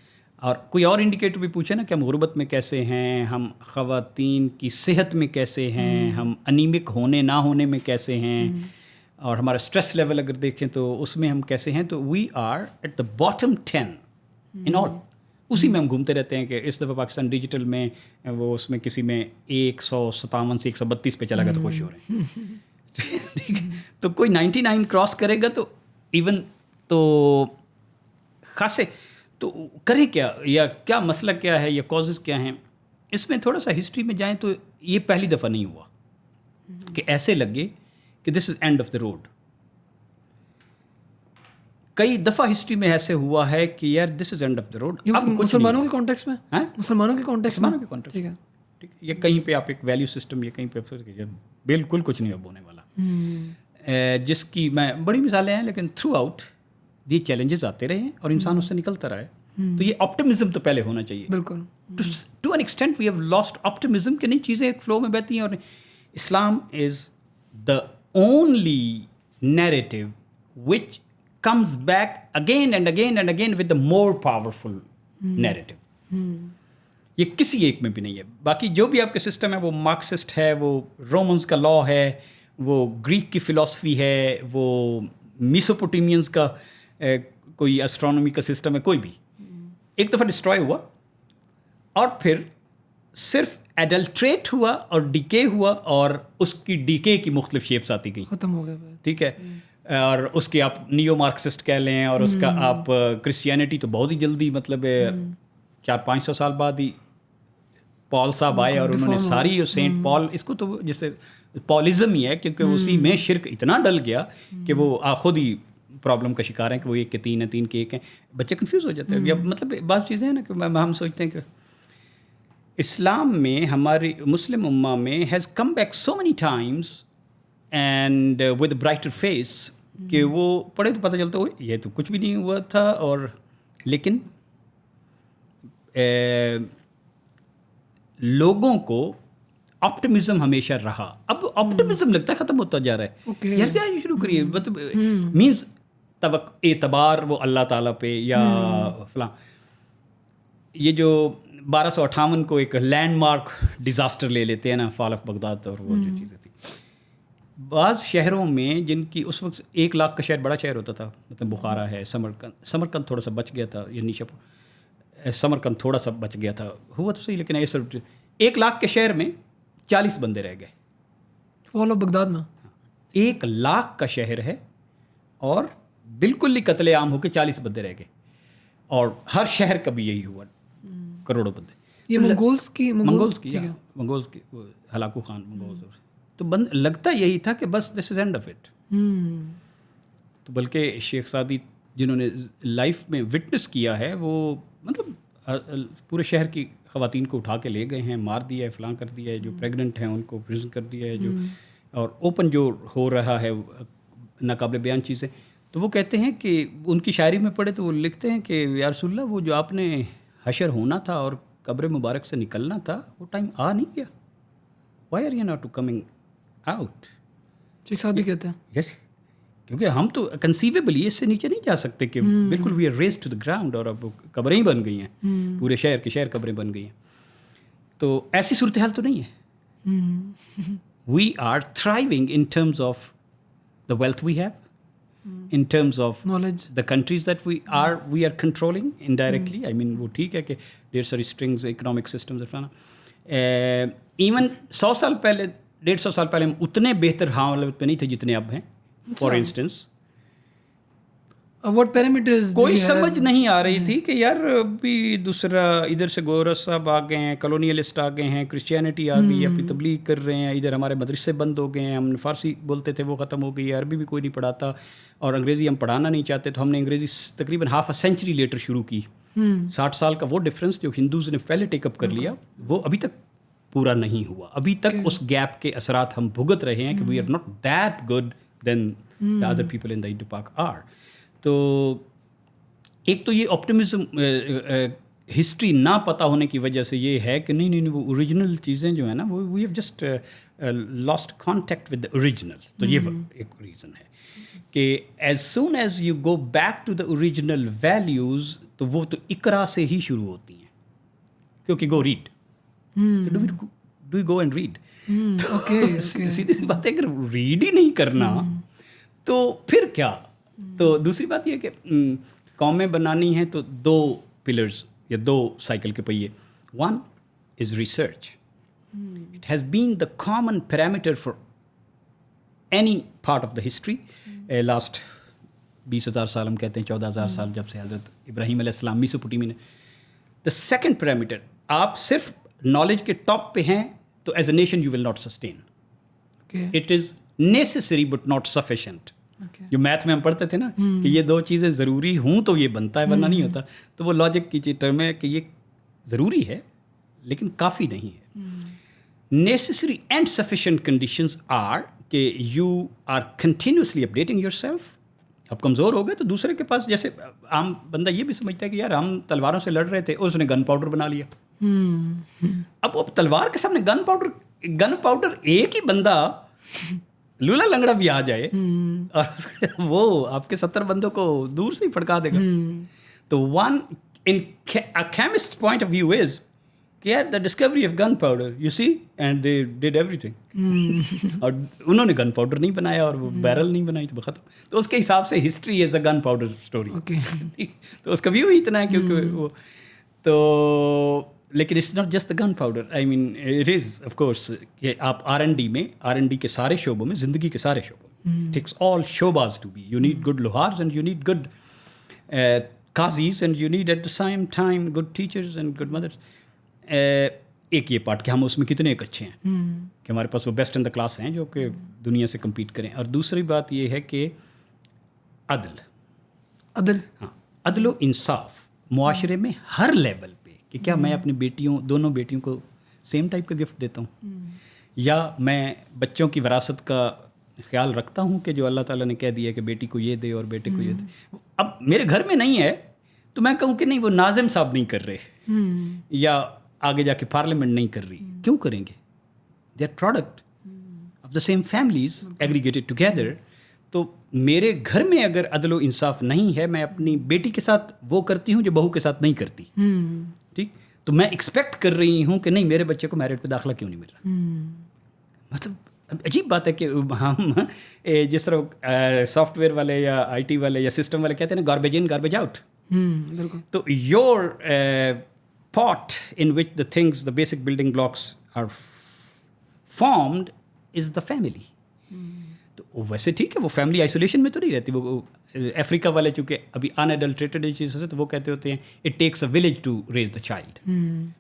और कोई और इंडिकेटर भी पूछे ना कि हम गुर्बत में कैसे हैं, हम ख़वातीन की सेहत में कैसे हैं, हम अनीमिक होने ना होने में कैसे हैं, और हमारा स्ट्रेस लेवल अगर देखें तो उसमें हम कैसे हैं. तो we are at the bottom 10 in all. उसी में हम घूमते रहते हैं कि इस दफ़ा पाकिस्तान डिजिटल में वो उसमें किसी में 157 से 132 पे चला गया तो खुश हो रहे हैं. ठीक है, तो कोई 99 क्रॉस करेगा तो इवन तो खासे तो करे क्या, या क्या मसला क्या है, या कॉजेज़ क्या हैं. इसमें थोड़ा सा हिस्ट्री में जाएं तो ये पहली दफ़ा नहीं हुआ कि ऐसे लगे कि this is end of the road. कई दफ़ा हिस्ट्री में ऐसे हुआ है कि यार this is end of the road. ये अब कुछ मुसलमानों के कॉन्टेक्स्ट में, हैं? मुसलमानों के कॉन्टेक्स्ट में, मुसलमानों के context ठीक है. ठीक है, ये कहीं पे आप एक वैल्यू सिस्टम, ये कहीं पे बिल्कुल कुछ नहीं अब होने वाला. जिसकी मैं बड़ी मिसालें हैं, लेकिन थ्रू आउट ये चैलेंजेस आते रहे हैं और इंसान उससे निकलता रहा है. तो ये ऑप्टिमिज्म तो पहले होना चाहिए. बिल्कुल. To an extent we have lost optimism कि नहीं, चीज़ें एक फ्लो में बहती हैं. और Islam is the only narrative which comes back again and again and again with the more powerful narrative. ये किसी एक में भी नहीं है. बाकी जो भी आपके सिस्टम है वो मार्क्सिस्ट है, वो रोमन्स का लॉ है, वो ग्रीक की फ़िलासफ़ी है, वो मेसोपोटामियंस का कोई एस्ट्रोनॉमी का सिस्टम है, कोई भी एक दफ़ा डिस्ट्रॉय हुआ और फिर सिर्फ एडल्ट्रेट हुआ और डिके हुआ और उसकी डिके की मुख्तलिफ शेप्स आती गई. ख़त्म हो गया. ठीक है. और उसके आप नियो मार्क्सिस्ट कह लें, और उसका आप क्रिश्चियनिटी तो बहुत ही जल्दी, मतलब 400-500 साल बाद ही पॉल साहब आए और उन्होंने सारी सेंट पॉल, इसको तो जैसे पॉलिज्म ही है, क्योंकि उसी में शिरक इतना डल गया कि वो खुद ही प्रॉब्लम का शिकार हैं कि वो एक के तीन है, तीन के एक हैं. बच्चे कंफ्यूज हो जाते हैं. या मतलब बात चीज़ें हैं ना कि हम सोचते हैं कि इस्लाम में, हमारी मुस्लिम उम्मा में has come back so many times and with brighter face कि वो पढ़े तो पता चलता है ये तो कुछ भी नहीं हुआ था. और लेकिन लोगों को ऑप्टिमिज्म हमेशा रहा. अब ऑप्टिमिज्म लगता है ख़त्म होता जा रहा है. यार क्या शुरू करिए, मतलब मीन्स एतबार वो अल्लाह ताला पे या फलां. ये जो 1258 को एक लैंडमार्क डिज़ास्टर ले लेते हैं ना, फॉल ऑफ बगदाद, और वो जो चीज़ें थी. बाज़ शहरों में जिनकी उस वक्त 1 लाख का शहर बड़ा शहर होता था, मतलब बुखारा है, समरकंद थोड़ा सा बच गया था, ये निशापुर, समरकंद थोड़ा सा बच गया था, हुआ तो सही, लेकिन ऐसे 1 लाख के शहर में 40 बंदे रह गए. फॉल ऑफ बगदाद में 1 लाख का शहर है और बिल्कुल ही कत्ले आम होकर 40 बंदे रह गए. और हर शहर का भी यही हुआ, करोड़ों बंदे. ये मंगोल्स की हलाकू खान मंगोल्स. तो लगता यही था कि बस this is end of it. तो बल्कि शेख सादी जिन्होंने लाइफ में विटनेस किया है, वो मतलब पूरे शहर की ख़वातीन को उठा के ले गए हैं, मार दिया है, फलां कर दिया है, जो प्रेग्नेंट हैं उनको प्रिजन कर दिया है, जो और ओपन जो हो रहा है नाकाबिल बयान चीज़ें. तो वो कहते हैं कि उनकी शायरी में पढ़े तो वो लिखते हैं कि या रसूलल्लाह, वो जो आपने हशर होना था और कब्र मुबारक से निकलना था, वो टाइम आ नहीं गया. Why are you not to coming out? Sheikh Saadi कहते हैं यस, क्योंकि हम तो कंसीवेबली इससे नीचे नहीं जा सकते कि बिल्कुल we are razed to the ground और अब कब्रें ही बन गई हैं, पूरे शहर के शहर कब्रें बन गई हैं. तो ऐसी सूरत हाल तो नहीं है. We are thriving in terms of the wealth we have, in terms of knowledge, the countries that we are controlling indirectly. I mean, वो ठीक है कि ढेर सारी strings, economic systems और even 100 साल पहले, 150 साल पहले हम उतने बेहतर हालत पे नहीं थे जितने अब हैं. For instance, what parameters कोई समझ नहीं आ रही थी कि यार अभी दूसरा इधर से गोरस साहब आ गए हैं, कॉलोनियलिस्ट आ गए हैं, क्रिश्चियनिटी आ गई, अपनी तबलीग कर रहे हैं, इधर हमारे मदरसे बंद हो गए हैं, हम फ़ारसी बोलते थे वो ख़त्म हो गई, अरबी भी कोई नहीं पढ़ाता, और अंग्रेज़ी हम पढ़ाना नहीं चाहते, तो हमने अंग्रेज़ी तकरीबन हाफ अ सेंचुरी लेटर शुरू की. 60 साल का वो डिफरेंस जो हिंदूज़ ने पहले टेकअप कर लिया, वो अभी तक पूरा नहीं हुआ. अभी तक उस गैप के असरात हम भुगत रहे हैं कि we are not that good then the other people in the Indo Pak are. तो एक तो ये ऑप्टिमिज्म हिस्ट्री ना पता होने की वजह से ये है कि नहीं वो ओरिजिनल चीज़ें जो है ना, वो we have just lost contact with the original. तो ये एक रीज़न है कि as soon as you go back to the original values, तो वो तो इकरा से ही शुरू होती हैं, क्योंकि go read, do go and read. सीधी सी बात है, अगर रीड ही नहीं करना तो फिर क्या. तो दूसरी बात यह कि कौमें बनानी हैं तो 2 पिलर्स या 2 साइकिल के पहिए. One is research. It has been the common parameter for any part of the history. Last 20,000 साल, हम कहते हैं 14,000 साल, जब से हज़रत इब्राहीम अलैहिस्सलाम मेसोपोटामिया ने. द सेकेंड पैरामीटर, आप सिर्फ नॉलेज के टॉप पे हैं तो as a nation you will not sustain. It is necessary but not sufficient. जो मैथ में हम पढ़ते थे ना कि ये दो चीज़ें ज़रूरी हूँ तो ये बनता है वरना नहीं होता, तो वो लॉजिक की टर्म है कि ये ज़रूरी है लेकिन काफ़ी नहीं है. Necessary and sufficient conditions are कि you are continuously updating yourself. अब कमज़ोर हो गए तो दूसरे के पास, जैसे आम बंदा ये भी समझता है कि यार हम तलवारों से लड़ रहे थे, उसने गन पाउडर बना लिया. अब वो तलवार के सामने गन पाउडर एक ही बंदा लूला लंगड़ा भी आ जाए और वो आपके 70 बंदों को दूर से ही फटका देगा. तो one in a chemist point of view is कि यार the discovery of gunpowder, you see, and they did everything. और उन्होंने गन पाउडर नहीं बनाया और वो बैरल नहीं बनाई, तो खत्म. तो उसके हिसाब से history is a gun powder story. तो उसका व्यू ही इतना है क्योंकि वो तो, लेकिन it's not just the gun powder. I mean it is of course कि आप R&D के सारे शोबों में, ज़िंदगी के सारे शोबों में, टेक्स ऑल शोबाज to be. You need good लोहार्स एंड यू नीड गुड काजीज and you need at the same time good teachers and good mothers. एक ये पार्ट कि हम उसमें कितने एक अच्छे हैं कि हमारे पास वो बेस्ट इन द क्लास हैं जो कि दुनिया से कम्पीट करें. और दूसरी बात ये है कि अदल, हाँ, अदल व इंसाफ मुआशरे में हर लेवल पे, कि क्या मैं अपनी दोनों बेटियों को सेम टाइप का गिफ्ट देता हूँ, या मैं बच्चों की विरासत का ख्याल रखता हूँ कि जो अल्लाह ताला ने कह दिया कि बेटी को ये दे और बेटे को ये दे. अब मेरे घर में नहीं है तो मैं कहूँ कि नहीं वो नाज़िम साहब नहीं कर रहे या आगे जाके पार्लियामेंट नहीं कर रही. क्यों करेंगे? They are product of the same families aggregated together. तो मेरे घर में अगर अदल व इंसाफ नहीं है, मैं अपनी बेटी के साथ वो करती हूँ जो बहू के साथ नहीं करती. ठीक, तो मैं एक्सपेक्ट कर रही हूँ कि नहीं मेरे बच्चे को मेरिट पे दाखिला क्यों नहीं मिल रहा. मतलब अजीब बात है कि हम जिस तरह सॉफ्टवेयर वाले या IT वाले या सिस्टम वाले कहते हैं ना, गार्बेज इन गार्बेज आउट. तो your pot in which the things, the basic building blocks are formed is the family. तो वैसे ठीक है, वो फैमिली आइसोलेशन में तो नहीं रहती. वो अफ्रीका वाले चूँकि अभी अनएडल्ट्रेटेड चीज़ होते तो वो कहते होते हैं it takes a village to raise the child.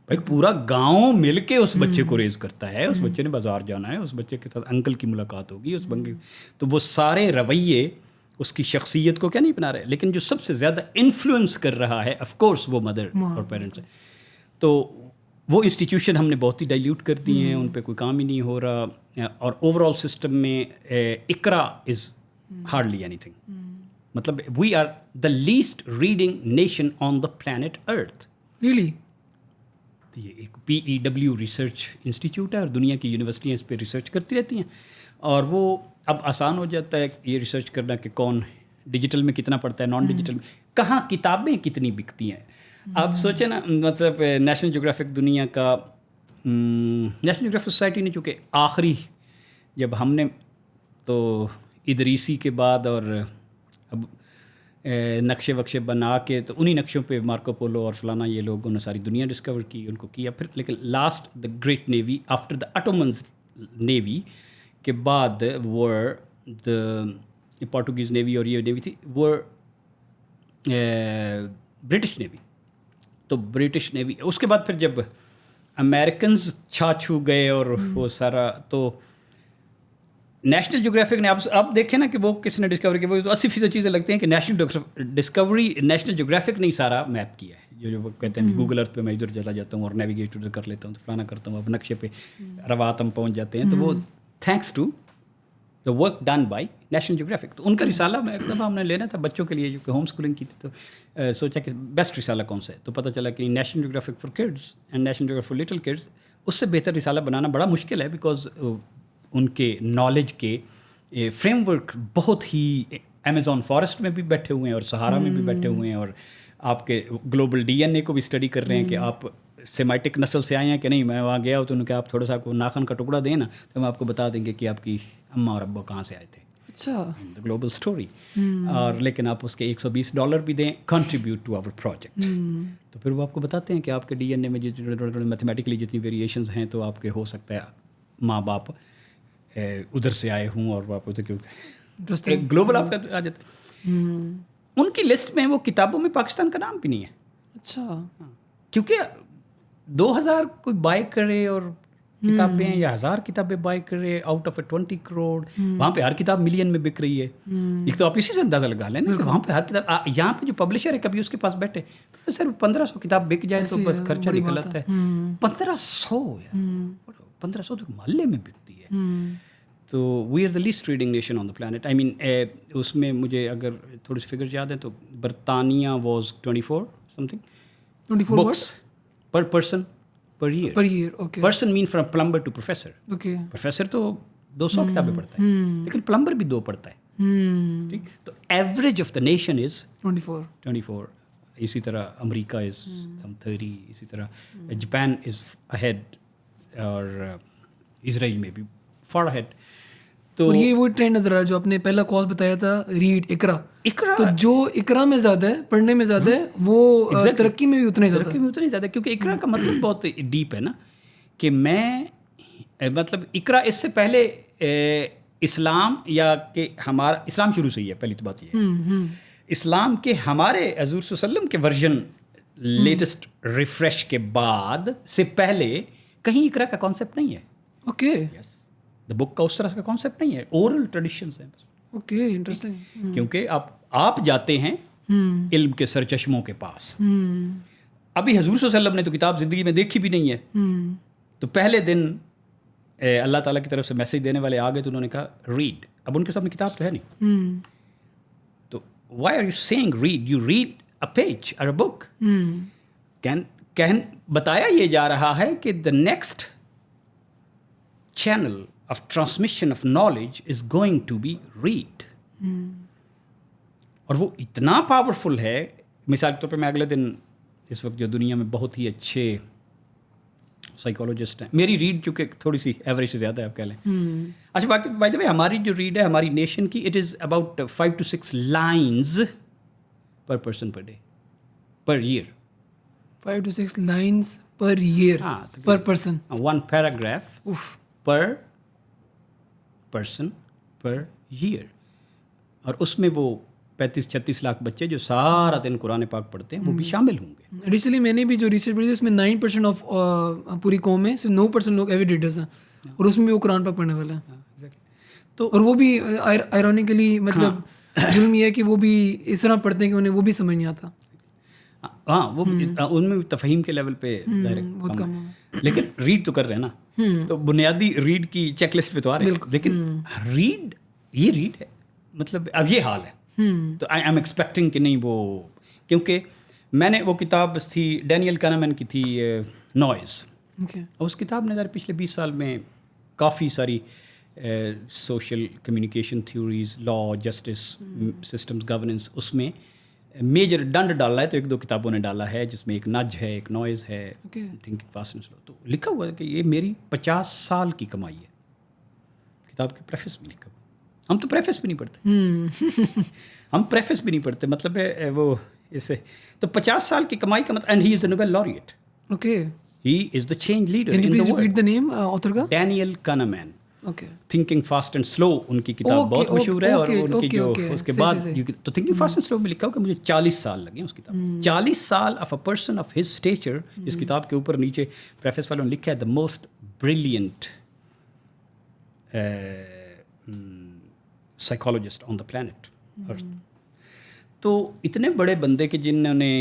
भाई पूरा गांव मिल के उस बच्चे को रेज करता है. उस बच्चे ने बाजार जाना है, उस बच्चे के साथ अंकल की मुलाकात होगी, उस बंगे, तो वो सारे रवैये उसकी शख्सियत को क्या नहीं बना रहे. लेकिन जो सबसे ज़्यादा इन्फ्लुएंस कर रहा है ऑफ कोर्स वो मदर और पेरेंट्स है. तो वो इंस्टीट्यूशन हमने बहुत ही डाइल्यूट कर दिए हैं, उन पे कोई काम ही नहीं हो रहा. और ओवरऑल सिस्टम में इकरा इज़ हार्डली एनीथिंग. मतलब we are the least reading nation on the planet earth. Really? ये एक PEW रिसर्च इंस्टीट्यूट है और दुनिया की यूनिवर्सिटियाँ इस पर रिसर्च करती रहती हैं. और वो अब आसान हो जाता है ये रिसर्च करना कि कौन डिजिटल में कितना पढ़ता है, नॉन डिजिटल में कहाँ किताबें कितनी बिकती हैं. आप सोचें ना, मतलब नेशनल ज्योग्राफिक दुनिया का, नेशनल ज्योग्राफिक सोसाइटी ने चूँकि आखिरी जब हमने तो इदरीसी के बाद और अब नक्शे वक्शे बना के तो उन्हीं नक्शों पे मार्को पोलो और फलाना ये लोगों ने सारी दुनिया डिस्कवर की, उनको किया. फिर लेकिन last the great navy after the Ottomans navy के बाद वर द पोर्टुगीज़ नेवी और ये नेवी थी वर ब्रिटिश नेवी. तो ब्रिटिश नेवी उसके बाद फिर जब अमेरिकन्स छा छू गए और वो सारा, तो नेशनल ज्योग्राफिक ने आप देखें ना कि वो किसने डिस्कवर किया. वो तो 80% चीज़ें लगती हैं कि नेशनल ज्योग्राफिक ने ही सारा मैप किया है. जो वो कहते हैं गूगल अर्थ पे मैं इधर चला जाता हूँ और नेविगेट उधर कर लेता हूँ तो फलाना करता हूँ, अब नक्शे पे रवात हम पहुँच जाते हैं. तो वो thanks to the work done by National Geographic. तो उनका रिसाला मैं एकदम हमने लेना था बच्चों के लिए, जो होम स्कूलिंग की थी, तो सोचा कि बेस्ट रिसाला कौन सा है. तो पता चला कि national geographic for kids and national geographic for little kids, उससे बेहतर रिसाला बनाना बड़ा मुश्किल है. बिकॉज उनके नॉलेज के फ्रेमवर्क बहुत ही अमेज़ॉन फॉरेस्ट में भी बैठे हुए हैं और सहारा में भी बैठे हुए हैं, और आपके ग्लोबल DNA को भी स्टडी कर रहे हैं कि आप सेमाइटिक नस्ल से आए हैं कि नहीं. मैं वहाँ गया हूँ तो उन्होंने कहा आप थोड़ा सा आपको नाखन का टुकड़ा दें ना तो हम आपको बता देंगे कि आपकी अम्मा और अब्बा कहाँ से आए थे. अच्छा, द ग्लोबल स्टोरी. और लेकिन आप उसके $120 भी दें, कंट्रीब्यूट टू आवर प्रोजेक्ट, तो फिर वो आपको बताते हैं कि आपके DNA में जो मैथमेटिकली जितनी वेरिएशंस हैं तो आपके हो सकता है माँ बाप उधर से आए हूँ और आप उधर क्यों ग्लोबल आपका आ जाता है. उनकी लिस्ट में वो किताबों में पाकिस्तान का नाम भी नहीं है. अच्छा, क्योंकि 2000 कोई बाय करे और किताबें हैं या 1000 किताबें बाय कर रहे हैं आउट ऑफ 20 करोड़, वहाँ पे हर किताब मिलियन में बिक रही है। एक तो आप इसी से अंदाज़ा लगा लें ना कि वहाँ पे हर किताब, यहाँ पे जो पब्लिशर है कभी उसके पास बैठे तो सर 1500 किताब बिक जाए तो बस खर्चा निकल आता है। 1500 यार, 1500 तो मोहल्ले में बिकती है। तो we are the least reading nation on the planet. I mean उसमें मुझे अगर थोड़ी सी फिगर याद है तो बरतानिया was 24 something 24 books per person per year. Per year, okay. Person mean from plumber to professor. Okay. Professor तो 200 किताबें पढ़ता है, लेकिन प्लम्बर भी 2 पढ़ता है। ठीक, तो average of the nation is 24। इसी तरह अमेरिका इज सम 30, इसी तरह जापान इज अहेड, और इजराइल में भी फार अहेड। तो और ये वो ट्रेंड नजर आ रहा है जो आपने पहला कॉज बताया था, रीड, इकरा। तो जो इकरा में ज़्यादा है, पढ़ने में ज़्यादा है, वो तरक्की में भी उतना ही ज़्यादा है। क्योंकि इकरा का मतलब बहुत डीप है ना, कि मैं मतलब इकरा इससे पहले इस्लाम या कि हमारा इस्लाम शुरू से ही है। पहली तो बात ये है इस्लाम के हमारे हज़ूर सल्लल्लाहु अलैहि वसल्लम के वर्जन लेटेस्ट रिफ्रेश के बाद से पहले कहीं इकरा का कॉन्सेप्ट नहीं है। ओके। यस, द बुक का उस तरह का कॉन्सेप्ट नहीं है, ओरल ट्रेडिशंस हैं बस। Okay, interesting. क्योंकि आप जाते हैं इल्म के सरचश्मों के पास। अभी हजूर सल्लल्लाहु अलैहि वसल्लम ने तो किताब ज़िंदगी में देखी भी नहीं है। तो पहले दिन अल्लाह ताला की तरफ से मैसेज देने वाले आ गए तो उन्होंने कहा रीड। अब उनके सामने किताब तो है नहीं, तो why are you saying read? You read a page or a book. Can बताया ये जा रहा है कि the next channel of transmission of knowledge is going to be read। और वो इतना पावरफुल है, मिसाल के तौर पे मैं अगले दिन, इस वक्त जो दुनिया में बहुत ही अच्छे साइकोलॉजिस्ट हैं, मेरी रीड चूँकि थोड़ी सी एवरेज से ज़्यादा है आप कह लें। अच्छा, बाकी बाय द वे हमारी जो रीड है हमारी नेशन की, it is about 5 to 6 lines per person per day per year. 5 to 6 lines per year per person. 1 paragraph per person per year. और उसमें वो 35-36 लाख बच्चे जो सारा दिन कुरान पाक पढ़ते हैं वो भी शामिल होंगे। एडिशनली मैंने भी जो रिसर्च पढ़ी उसमें 9% ऑफ पूरी कौम में सिर्फ 9% लोग एविड रीडर्स हैं, और उसमें भी वो कुरान पाक पढ़ने वाला है। तो और वो भी आयरॉनिकली मतलब जुल्म ये है कि वो भी इस तरह पढ़ते हैं कि उन्हें वो भी समझ नहीं आता। हाँ, वो उनमें तफहीम के लेवल पे डायरेक्ट कम है, लेकिन रीड तो कर रहे हैं ना। तो बुनियादी रीड की चेकलिस्ट पे तो आ रहे हैं, लेकिन रीड ये रीड है, मतलब अब ये हाल है। तो आई एम एक्सपेक्टिंग कि नहीं वो, क्योंकि मैंने वो किताब थी डैनियल kahneman की थी नॉइज़। उस किताब ने पिछले 20 साल में काफ़ी सारी social communication theories, law, justice, systems, governance, उसमें मेजर डंड डाला है। तो 1-2 किताबों ने डाला है जिसमें एक नज है, एक नॉइज़ है, थिंकिंग फास्ट एंड स्लो। तो लिखा हुआ है कि ये मेरी 50 साल की कमाई है। किताब के प्रेफेस में लिखा हुआ। हम तो प्रेफेस भी नहीं पढ़ते। हम प्रेफेस भी नहीं पढ़ते, मतलब है वो इसे तो 50 साल की कमाई का मतलब। And he is the Nobel laureate. Okay, he is the change leader in the world. Repeat the name author का? Daniel kahneman। Okay, thinking fast and slow उनकी किताब बहुत मशहूर है। और उनकी जो उसके बाद तो थिंकिंग फास्ट एंड स्लो में लिखा हुआ कि मुझे 40 साल लगे उस किताब। 40 साल of a person of his stature. इस किताब के ऊपर नीचे प्रेफेस वालों ने लिखा है the most brilliant psychologist on the planet. तो इतने बड़े बंदे के जिन्होंने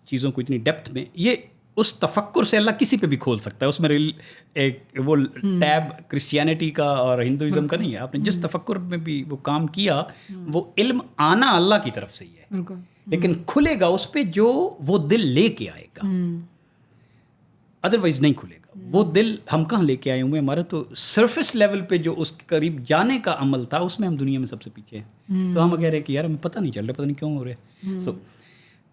चीज़ों को इतनी डेप्थ में, ये उस तफक्कुर से अल्लाह किसी पे भी खोल सकता है। उसमें एक वो टैब क्रिश्चियनिटी का और हिंदुइज्म का नहीं है। आपने जिस तफक्कुर में भी वो काम किया, वो इल्म आना अल्लाह की तरफ से ही है, लेकिन खुलेगा उस पे जो वो दिल लेके आएगा, अदरवाइज नहीं खुलेगा। वो दिल हम कहाँ लेके आए हुए, हमारा तो सरफेस लेवल पे जो उसके करीब जाने का अमल था, उसमें हम दुनिया में सबसे पीछे हैं। तो हम कह रहे हैं कि यार हमें पता नहीं चल रहा, पता नहीं क्यों हो रहा है। सो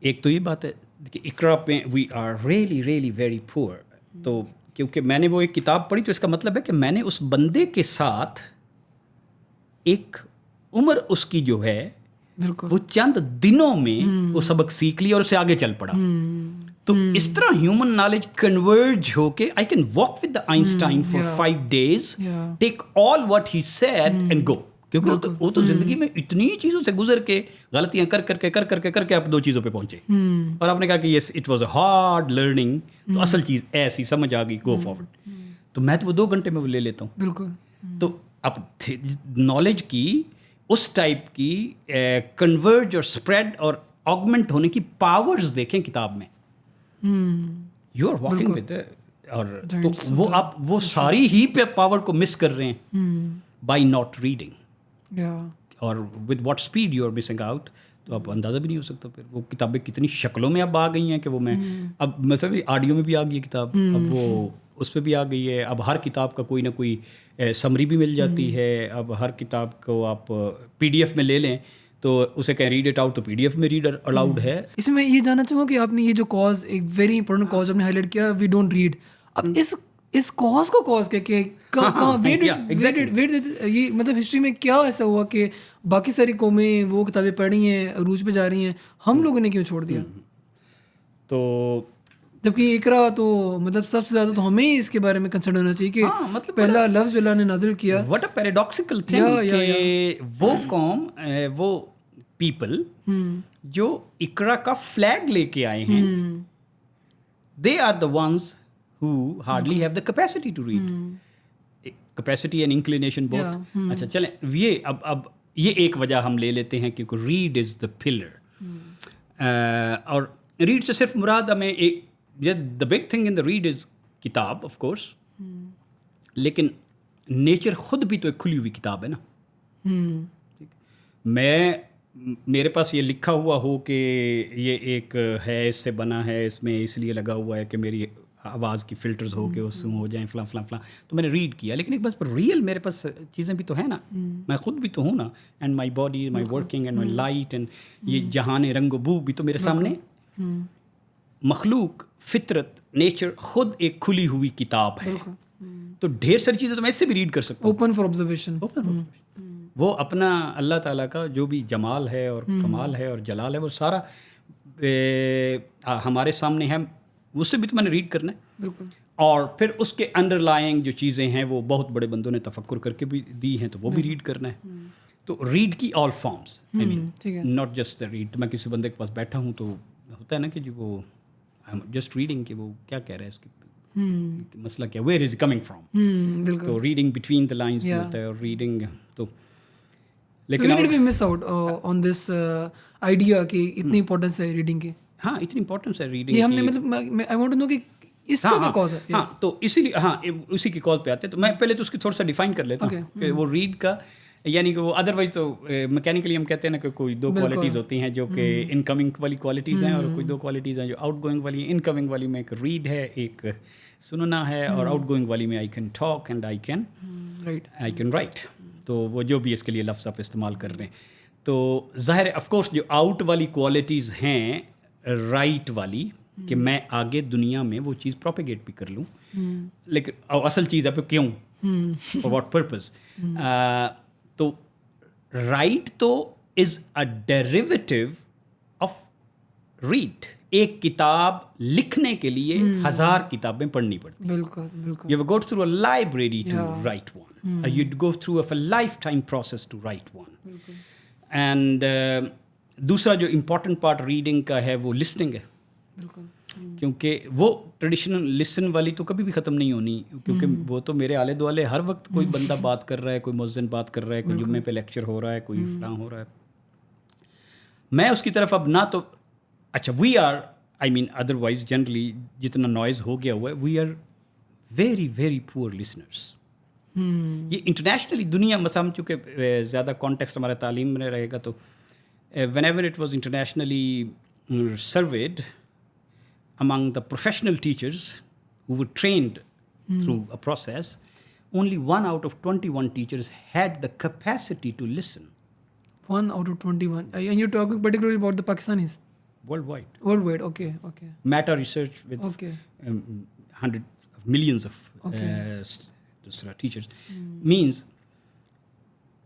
एक तो ये बात है कि इकरा पे we are really really very poor. तो क्योंकि मैंने वो एक किताब पढ़ी, तो इसका मतलब है कि मैंने उस बंदे के साथ एक उम्र उसकी जो है वो चंद दिनों में वो सबक सीख लिया और उससे आगे चल पड़ा। तो इस तरह ह्यूमन नॉलेज कन्वर्ज होके I can walk with the Einstein for 5 days, take all what he said and go. क्योंकि वो तो जिंदगी में इतनी चीज़ों से गुजर के गलतियां कर करके आप 2 चीज़ों पे पहुंचे। और आपने कहा कि yes it was a hard learning. तो असल चीज़ ऐसी समझ आ गई, गो फॉरवर्ड। تو میں تو وہ 2 گھنٹے میں وہ لے لیتا ہوں. بالکل. تو اب نالج کی اس ٹائپ کی کنورج اور اسپریڈ اور آگمنٹ ہونے کی پاورز دیکھیں کتاب میں. یو آر واکنگ ود اور تو وہ آپ وہ ساری ہی پہ پاور کو مس کر رہے ہیں بائی ناٹ ریڈنگ. اور with what speed you are missing out. تو آپ اندازہ بھی نہیں ہو سکتا. پھر وہ کتابیں کتنی شکلوں میں اب آ گئی ہیں کہ وہ میں اب مطلب آڈیو میں بھی آ گئی ہے کتاب, اب وہ اس پہ بھی آ گئی ہے. اب ہر کتاب کا کوئی نہ کوئی سمری بھی مل جاتی ہے. اب ہر کتاب کو آپ پی ڈی ایف میں لے لیں تو اسے کہیں ریڈ اٹ آؤٹ, تو پی ڈی ایف میں ریڈ الاؤڈ ہے. اس میں یہ جاننا چاہوں کہ آپ نے یہ جو کاز, ایک ویری امپورٹنٹ کاز آپ نے ہائی لائٹ کیا, وی ڈونٹ ریڈ. اب اس کاز کو کاز کیا کہ یہ مطلب ہسٹری میں کیا ایسا ہوا کہ باقی ساری قومیں وہ کتابیں پڑھ رہی ہیں, عروج پہ جا رہی ہیں, ہم لوگوں نے کیوں چھوڑ دیا؟ تو جبکہ اقرا تو مطلب سب سے زیادہ تو ہمیں اس کے بارے میں کنسرن ہونا چاہیے کہ پہلا لفظ جو اللہ نے نازل کیا. واٹ اے پیراڈاکسیکل تھنگ کہ وہ قوم, وہ پیپل جو اقرا کا فلیگ لے کے آئے ہیں, they are the ones who hardly have the capacity to read. Capacity and inclination both. اچھا چلیں یہ اب یہ ایک وجہ ہم لے لیتے ہیں کیونکہ ریڈ از دا پلر. اور ریڈ سے صرف مراد ہمیں ایک the big thing in the read is کتاب آف کورس, لیکن نیچر خود بھی تو ایک کھلی ہوئی کتاب ہے نا. میرے پاس یہ لکھا ہوا ہو کہ یہ ایک ہے, اس سے بنا ہے, اس میں اس لیے لگا ہوا ہے کہ میری آواز کی فلٹرز ہو کے اس میں ہو جائیں فلاں فلاں فلاں, تو میں نے ریڈ کیا. لیکن ایک بس پر ریئل میرے پاس چیزیں بھی تو ہیں نا, میں خود بھی تو ہوں نا, and my body, my working and my light, and یہ جہان رنگ و بو بھی تو میرے سامنے. مخلوق, فطرت, نیچر خود ایک کھلی ہوئی کتاب ہے. تو ڈھیر ساری چیزیں تو میں اس سے بھی ریڈ کر سکتا ہوں, اوپن فار آبزرویشن. وہ اپنا اللہ تعالیٰ کا جو بھی جمال ہے اور کمال ہے اور جلال ہے وہ سارا ہمارے سامنے ہے, اس سے بھی تو میں نے ریڈ کرنا ہے. بالکل. اور پھر اس کے انڈر لائنگ جو چیزیں ہیں وہ بہت بڑے بندوں نے تفکر کر کے بھی دی ہیں, تو وہ بھی ریڈ کرنا ہے. تو ریڈ کی all forms, I mean not just the read. تو میں کسی بندے کے پاس بیٹھا ہوں تو ہوتا ہے نا کہ جی وہ جسٹ ریڈنگ کہ وہ کیا کہہ رہا ہے, اس کی مسئلہ کیا, ویئر از کمنگ فرام. تو ریڈنگ بٹوین دا لائنس بھی ہوتا ہے, اور ریڈنگ تو لیکن miss out on this idea کہ اتنی امپورٹنس ہے ریڈنگ کی. ہاں اتنی امپورٹنس ہے ریڈنگ. یہ ہم نے مطلب آئی وانٹ ٹو نو کہ اس کا کیا کاز ہے. ہاں تو اسی لیے ہاں اسی کی کاز پہ آتے ہیں. تو میں پہلے تو اس کی تھوڑا سا ڈیفائن کر لیتا ہوں کہ وہ ریڈ کا یعنی کہ وہ ادروائز تو میکینیکلی ہم کہتے ہیں نا کہ کوئی 2 کوالٹیز ہوتی ہیں جو کہ ان کمنگ والی کوالٹیز ہیں, اور کوئی 2 کوالٹیز ہیں جو آؤٹ گوئنگ والی ہیں. ان کمنگ والی میں ایک ریڈ ہے, ایک سننا ہے, اور آؤٹ گوئنگ والی میں I can talk and I can write. تو وہ جو بھی اس کے لیے لفظ آپ استعمال کر رہے ہیں. تو ظاہر ہے آف کورس جو آؤٹ والی کوالٹیز ہیں رائٹ والی کہ میں آگے دنیا میں وہ چیز پروپیگیٹ بھی کر لوں, لیکن اصل چیز ہے پہ کیوں, فار واٹ پرپز. تو رائٹ تو از اے ڈیریویٹو آف ریڈ. ایک کتاب لکھنے کے لیے 1000 کتابیں پڑھنی پڑتی ہیں. بالکل بالکل. You go through a library to write one. You go through a lifetime process to write one. And دوسرا جو امپورٹنٹ پارٹ ریڈنگ کا ہے وہ لسننگ ہے. بالکل. کیونکہ وہ ٹریڈیشنل لسن والی تو کبھی بھی ختم نہیں ہونی, کیونکہ وہ تو میرے آلے دوالے ہر وقت کوئی بندہ بات کر رہا ہے, کوئی مؤذن بات کر رہا ہے, کوئی جمعے پہ لیکچر ہو رہا ہے, کوئی فلاں ہو رہا ہے. میں اس کی طرف اب نہ تو اچھا we are I mean otherwise generally جتنا نوائز ہو گیا ہوا ہے we are very very poor listeners. یہ انٹرنیشنلی دنیا مثلاً چونکہ زیادہ کانٹیکسٹ ہمارا تعلیم میں رہے گا, تو when ever it was internationally surveyed among the professional teachers who were trained through a process, only 1 out of 21 teachers had the capacity to listen. 1 out of 21. And you're talking particularly about the Pakistanis? Worldwide. Worldwide, okay. Meta research with hundreds of millions of teachers means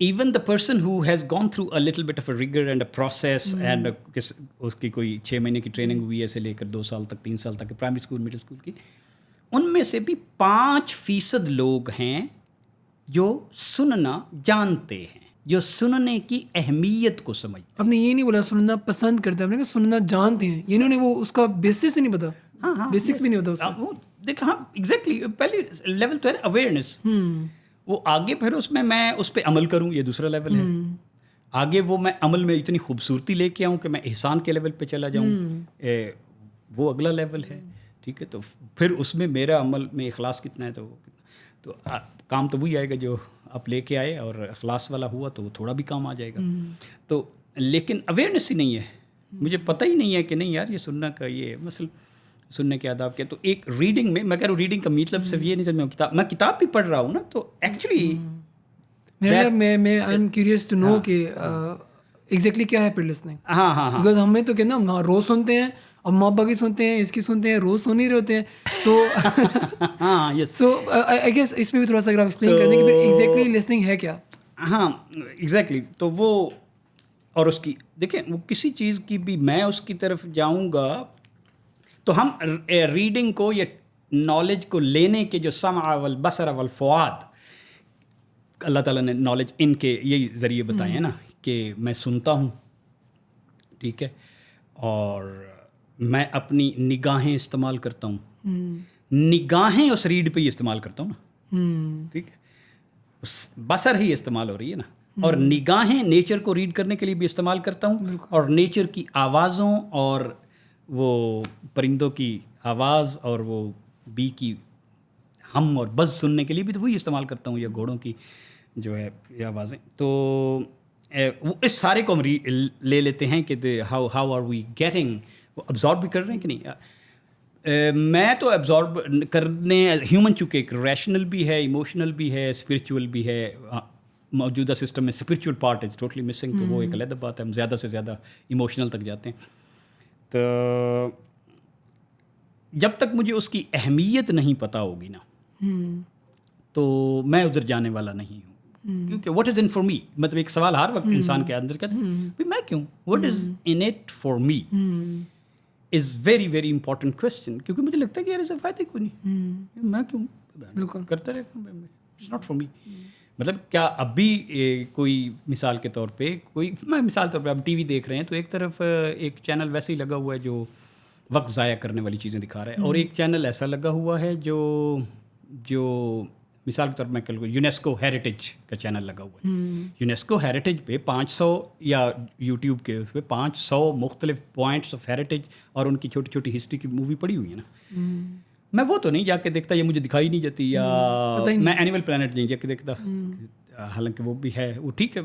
even the person who has gone through a little bit of a rigor and a process and اس کی کوئی 6 مہینے کی training ہوئی ہے سے لے کر 2 سال تک 3 سال تک پرائمری اسکول مڈل اسکول کی, ان میں سے بھی 5% لوگ ہیں جو سننا جانتے ہیں, جو سننے کی اہمیت کو سمجھتے ہیں. آپ نے یہ نہیں بولا سننا پسند کرتے ہیں, آپ نے کہا سننا جانتے ہیں, انہوں نے وہ اس کا بیسس ہی نہیں پتا. हाँ हाँ बेसिक्स भी नहीं होता उसका. वो देख हाँ एग्जैक्टली पहले लेवल तो है अवेयरनेस. वो आगे फिर उसमें मैं उस पर अमल करूँ, ये दूसरा लेवल है. आगे वो मैं अमल में इतनी खूबसूरती लेके आऊँ कि मैं एहसान के लेवल पे चला जाऊँ, वो अगला लेवल है. ठीक है, तो फिर उसमें मेरा अमल में इखलास कितना है, तो काम तो वही आएगा जो आप लेके आए, और इखलास वाला हुआ तो थोड़ा भी काम आ जाएगा. तो लेकिन अवेयरनेस ही नहीं है, मुझे पता ही नहीं है कि नहीं यार ये सुनना का ये मसल सुनने के आदाब के. तो एक रीडिंग में मैं कह रहा हूँ, रीडिंग का मतलब सिर्फ ये नहीं कि मैं किताब भी पढ़ रहा हूँ ना, तो एक्चुअली मैं I am curious to know कि एग्जैक्टली क्या है पेड लिसनिंग. हाँ हाँ हाँ बिकॉज हमें तो कहना हम रोज़ सुनते हैं, अम्मा अब्बा की सुनते हैं, इसकी सुनते हैं, रोज़ सुन ही रहे होते हैं. तो हाँ यस. सो आई गेस इसमें भी थोड़ा सा अगर आप एक्सप्लेन कर दें कि फिर एग्जैक्टली लिसनिंग है क्या. हाँ एग्जैक्टली. तो वो और उसकी देखें, वो किसी चीज़ की भी मैं उसकी तरफ जाऊंगा तो हम रीडिंग को या नॉलेज को लेने के जो समा वल बसर वल फुआद अल्लाह ताला ने नॉलेज इनके यही ज़रिए बताए हैं ना, कि मैं सुनता हूँ, ठीक है, और मैं अपनी निगाहें इस्तेमाल करता हूँ. निगाहें उस रीड पे ही इस्तेमाल करता हूँ ना, ठीक है, बसर ही इस्तेमाल हो रही है ना, और निगाहें नेचर को रीड करने के लिए भी इस्तेमाल करता हूँ, और नेचर की आवाज़ों और वो परिंदों की आवाज़ और वो बी की हम और बज़ सुनने के लिए भी तो वही इस्तेमाल करता हूँ, या घोड़ों की जो है ये आवाज़ें. तो वो इस सारे को हम ले लेते हैं कि हाउ आर वी गेटिंग, वो अब्जॉर्ब भी कर रहे हैं कि नहीं. मैं तो एब्जॉर्ब करने, ह्यूमन चूँकि एक रैशनल भी है, इमोशनल भी है, स्पिरिचुअल भी है. मौजूदा सिस्टम में spiritual part is totally missing, तो वो एक अलग बात है. हम ज़्यादा से ज़्यादा इमोशनल तक जाते हैं. तो जब तक मुझे उसकी अहमियत नहीं पता होगी ना, तो मैं उधर जाने वाला नहीं हूँ. क्योंकि what is in for me, मतलब एक सवाल हर वक्त इंसान के अंदर कहता है भाई मैं क्यों, what is in it for me is very very important question. क्योंकि मुझे लगता है कि यार ऐसा फ़ायदा कोई नहीं, मैं क्यों करता रहता हूँ, इट्स नॉट फॉर मी. मतलब क्या अभी कोई मिसाल के तौर पे मैं मिसाल तौर पे अब टीवी देख रहे हैं, तो एक तरफ एक चैनल वैसे ही लगा हुआ है जो वक्त ज़ाया करने वाली चीज़ें दिखा रहा है, और एक चैनल ऐसा लगा हुआ है जो मिसाल के तौर पर मैं कल यूनेस्को हेरिटेज का चैनल लगा हुआ है. यूनेस्को हेरिटेज पे 500 या यूट्यूब के उस पर 500 मुख्तलिफ पॉइंट्स ऑफ हेरिटेज और उनकी छोटी छोटी हिस्ट्री की मूवी पड़ी हुई है ना. मैं वो तो नहीं जाके देखता, या मुझे दिखाई नहीं जाती, या मैं एनिमल प्लैनेट नहीं जाके देखता, हालांकि वो भी है, वो ठीक है,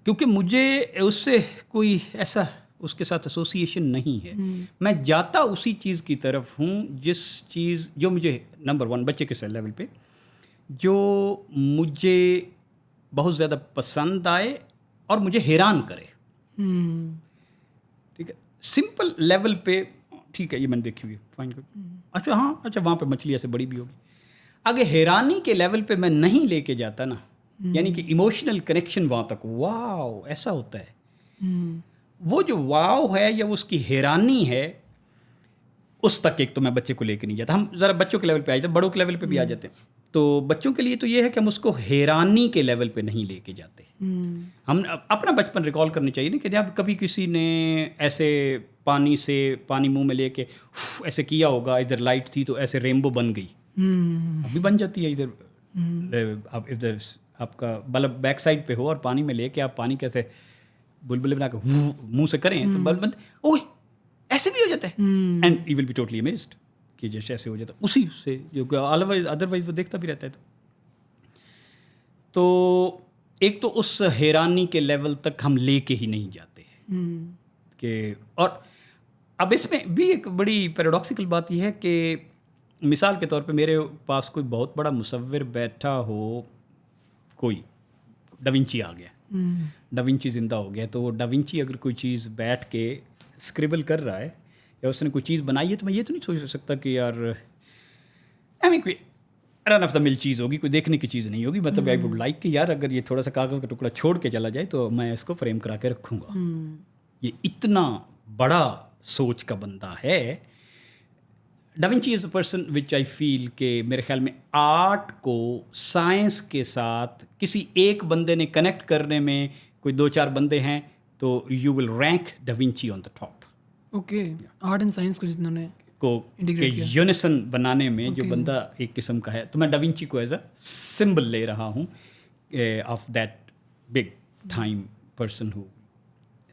क्योंकि मुझे उससे कोई ऐसा उसके साथ एसोसिएशन नहीं है. मैं जाता उसी चीज़ की तरफ हूँ जिस चीज़ जो मुझे नंबर वन बच्चे के लेवल पे जो मुझे बहुत ज़्यादा पसंद आए और मुझे हैरान करे. ठीक है, सिंपल लेवल पे ठीक है, ये मैंने देखी हुई है, फाइन गुड. अच्छा हाँ, अच्छा वहाँ पे मछली ऐसे बड़ी भी होगी. आगे हैरानी के लेवल पे मैं नहीं लेके जाता ना, यानी कि इमोशनल कनेक्शन वहाँ तक, वाओ ऐसा होता है, वो जो वाव है या उसकी हैरानी है उस तक एक तो मैं बच्चे को लेके नहीं जाता. हम ज़रा बच्चों के लेवल पे आ जाते, बड़ों के लेवल पे भी आ जाते हैं. तो बच्चों के लिए तो ये है कि हम उसको हैरानी के लेवल पे नहीं लेके जाते. हम अपना बचपन रिकॉल करनी चाहिए ना, कि जब कभी किसी ने ऐसे पानी मुंह में लेके ऐसे किया होगा, इधर लाइट थी तो ऐसे रेनबो बन गई, अभी बन जाती है इधर. अब इधर आपका बल्ब बैक साइड पे हो और पानी में लेके आप पानी कैसे बुलबुले बना के मुंह से करें तो बल्ब बंद, ओह ऐसे भी हो जाता है. And you will be totally amazed कि जैसे ऐसे हो जाता है उसी से, जो अदरवाइज वो देखता भी रहता है. तो एक तो उस हैरानी के लेवल तक हम लेके ही नहीं जाते कि, और अब इसमें भी एक बड़ी पैराडॉक्सिकल बात यह है कि मिसाल के तौर पे मेरे पास कोई बहुत बड़ा मुसव्विर बैठा हो, कोई डाविंची आ गया, डाविंची ज़िंदा हो गया, तो वो डाविंची अगर कोई चीज़ बैठ के स्क्रिबल कर रहा है या उसने कोई चीज़ बनाई है, तो मैं ये तो नहीं सोच सकता कि यार आई मीन कोई रन ऑफ द मिल चीज़ होगी, कोई देखने की चीज़ नहीं होगी. मतलब आई वुड लाइक कि यार अगर ये थोड़ा सा कागज़ का टुकड़ा छोड़ के चला जाए तो मैं इसको फ्रेम करा के रखूँगा. ये इतना बड़ा सोच का बंदा है. Da Vinci is the person which I feel के मेरे ख्याल में आर्ट को साइंस के साथ किसी एक बंदे ने कनेक्ट करने में, कोई 2-4 बंदे हैं तो you will rank da Vinci on the top. Okay, art and science को जिन्होंने को Integrate किया। यूनिसन बनाने में जो Okay. बंदा एक किस्म का है, तो मैं डाविंची को एज अ सिंबल ले रहा हूँ of that big time person who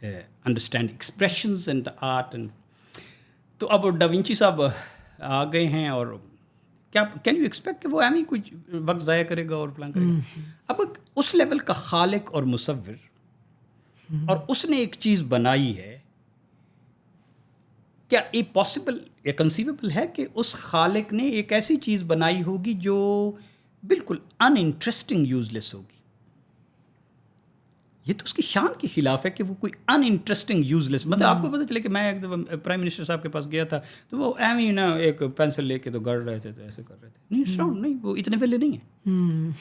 understand expressions and the art and. तो अब डाविंची साहब आ गए हैं और क्या कैन यू एक्सपेक्ट कि वो एम ही कुछ वक्त ज़ाया करेगा और प्लान करेगा. अब उस लेवल का खालिक और मुसव्विर और उसने एक चीज़ बनाई है, क्या ये पॉसिबल या कंसीवेबल है कि उस खालिक ने एक ऐसी चीज़ बनाई होगी जो बिल्कुल अनइंटरेस्टिंग यूजलेस होगी. ये तो उसकी शान के खिलाफ है कि वो कोई अनइंटरेस्टिंग यूजलेस, मतलब आपको पता चले कि मैं एक दफ़ा प्राइम मिनिस्टर साहब के पास गया था तो वो एम ही ना एक पेंसिल लेके तो गढ़ रहे थे, तो ऐसे कर रहे थे. नहीं साउंड नहीं, वो इतने वेले नहीं है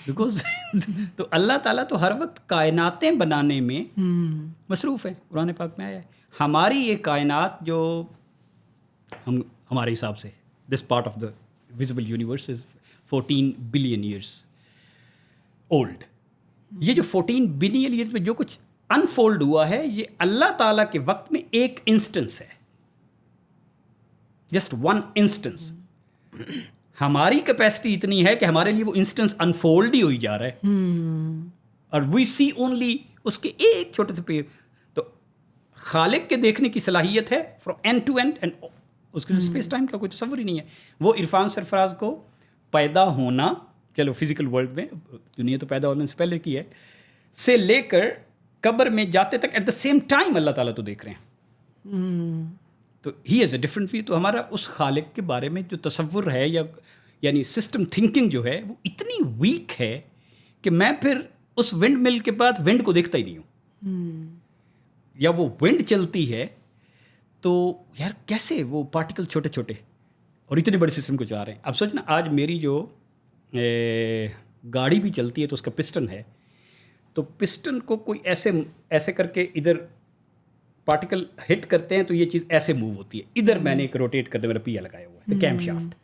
बिकॉज तो अल्लाह ताला तो हर वक्त कायनातें बनाने में मसरूफ़ है. कुरान पाक में आया है हमारी ये कायनात जो हम हमारे हिसाब से this part of the visible universe is 14 billion years old. ये जो 14 बिलियन ईयर्स में जो कुछ अनफोल्ड हुआ है ये अल्लाह ताला के वक्त में एक इंस्टेंस है, जस्ट वन इंस्टेंस. हमारी कैपेसिटी इतनी है कि हमारे लिए वो इंस्टेंस अनफोल्ड ही हो जा रहा है और वी सी ओनली उसके एक छोटे से पे. तो खालिक के देखने की सलाहियत है from end to end, and उसके स्पेस टाइम का कोई तस्वर ही नहीं है. वो इरफान सरफराज को पैदा होना, चलो फिजिकल वर्ल्ड में दुनिया तो पैदा होने से पहले की है, से लेकर कब्र में जाते तक एट द सेम टाइम अल्लाह ताला तो देख रहे हैं. तो he has a different view. तो हमारा उस खालिक के बारे में जो तसव्वुर है या यानी सिस्टम थिंकिंग जो है वो इतनी वीक है कि मैं फिर उस विंड मिल के बाद विंड को देखता ही नहीं हूँ. या वो विंड चलती है तो यार कैसे वो पार्टिकल छोटे छोटे और इतने बड़े सिस्टम को चला रहे हैं. अब सोचना आज मेरी जो गाड़ी भी चलती है तो उसका पिस्टन है, तो पिस्टन को कोई ऐसे ऐसे करके इधर पार्टिकल हिट करते हैं तो ये चीज़ ऐसे मूव होती है. इधर मैंने एक रोटेट करके मेरा पिया लगाया हुआ है, कैम शाफ्ट.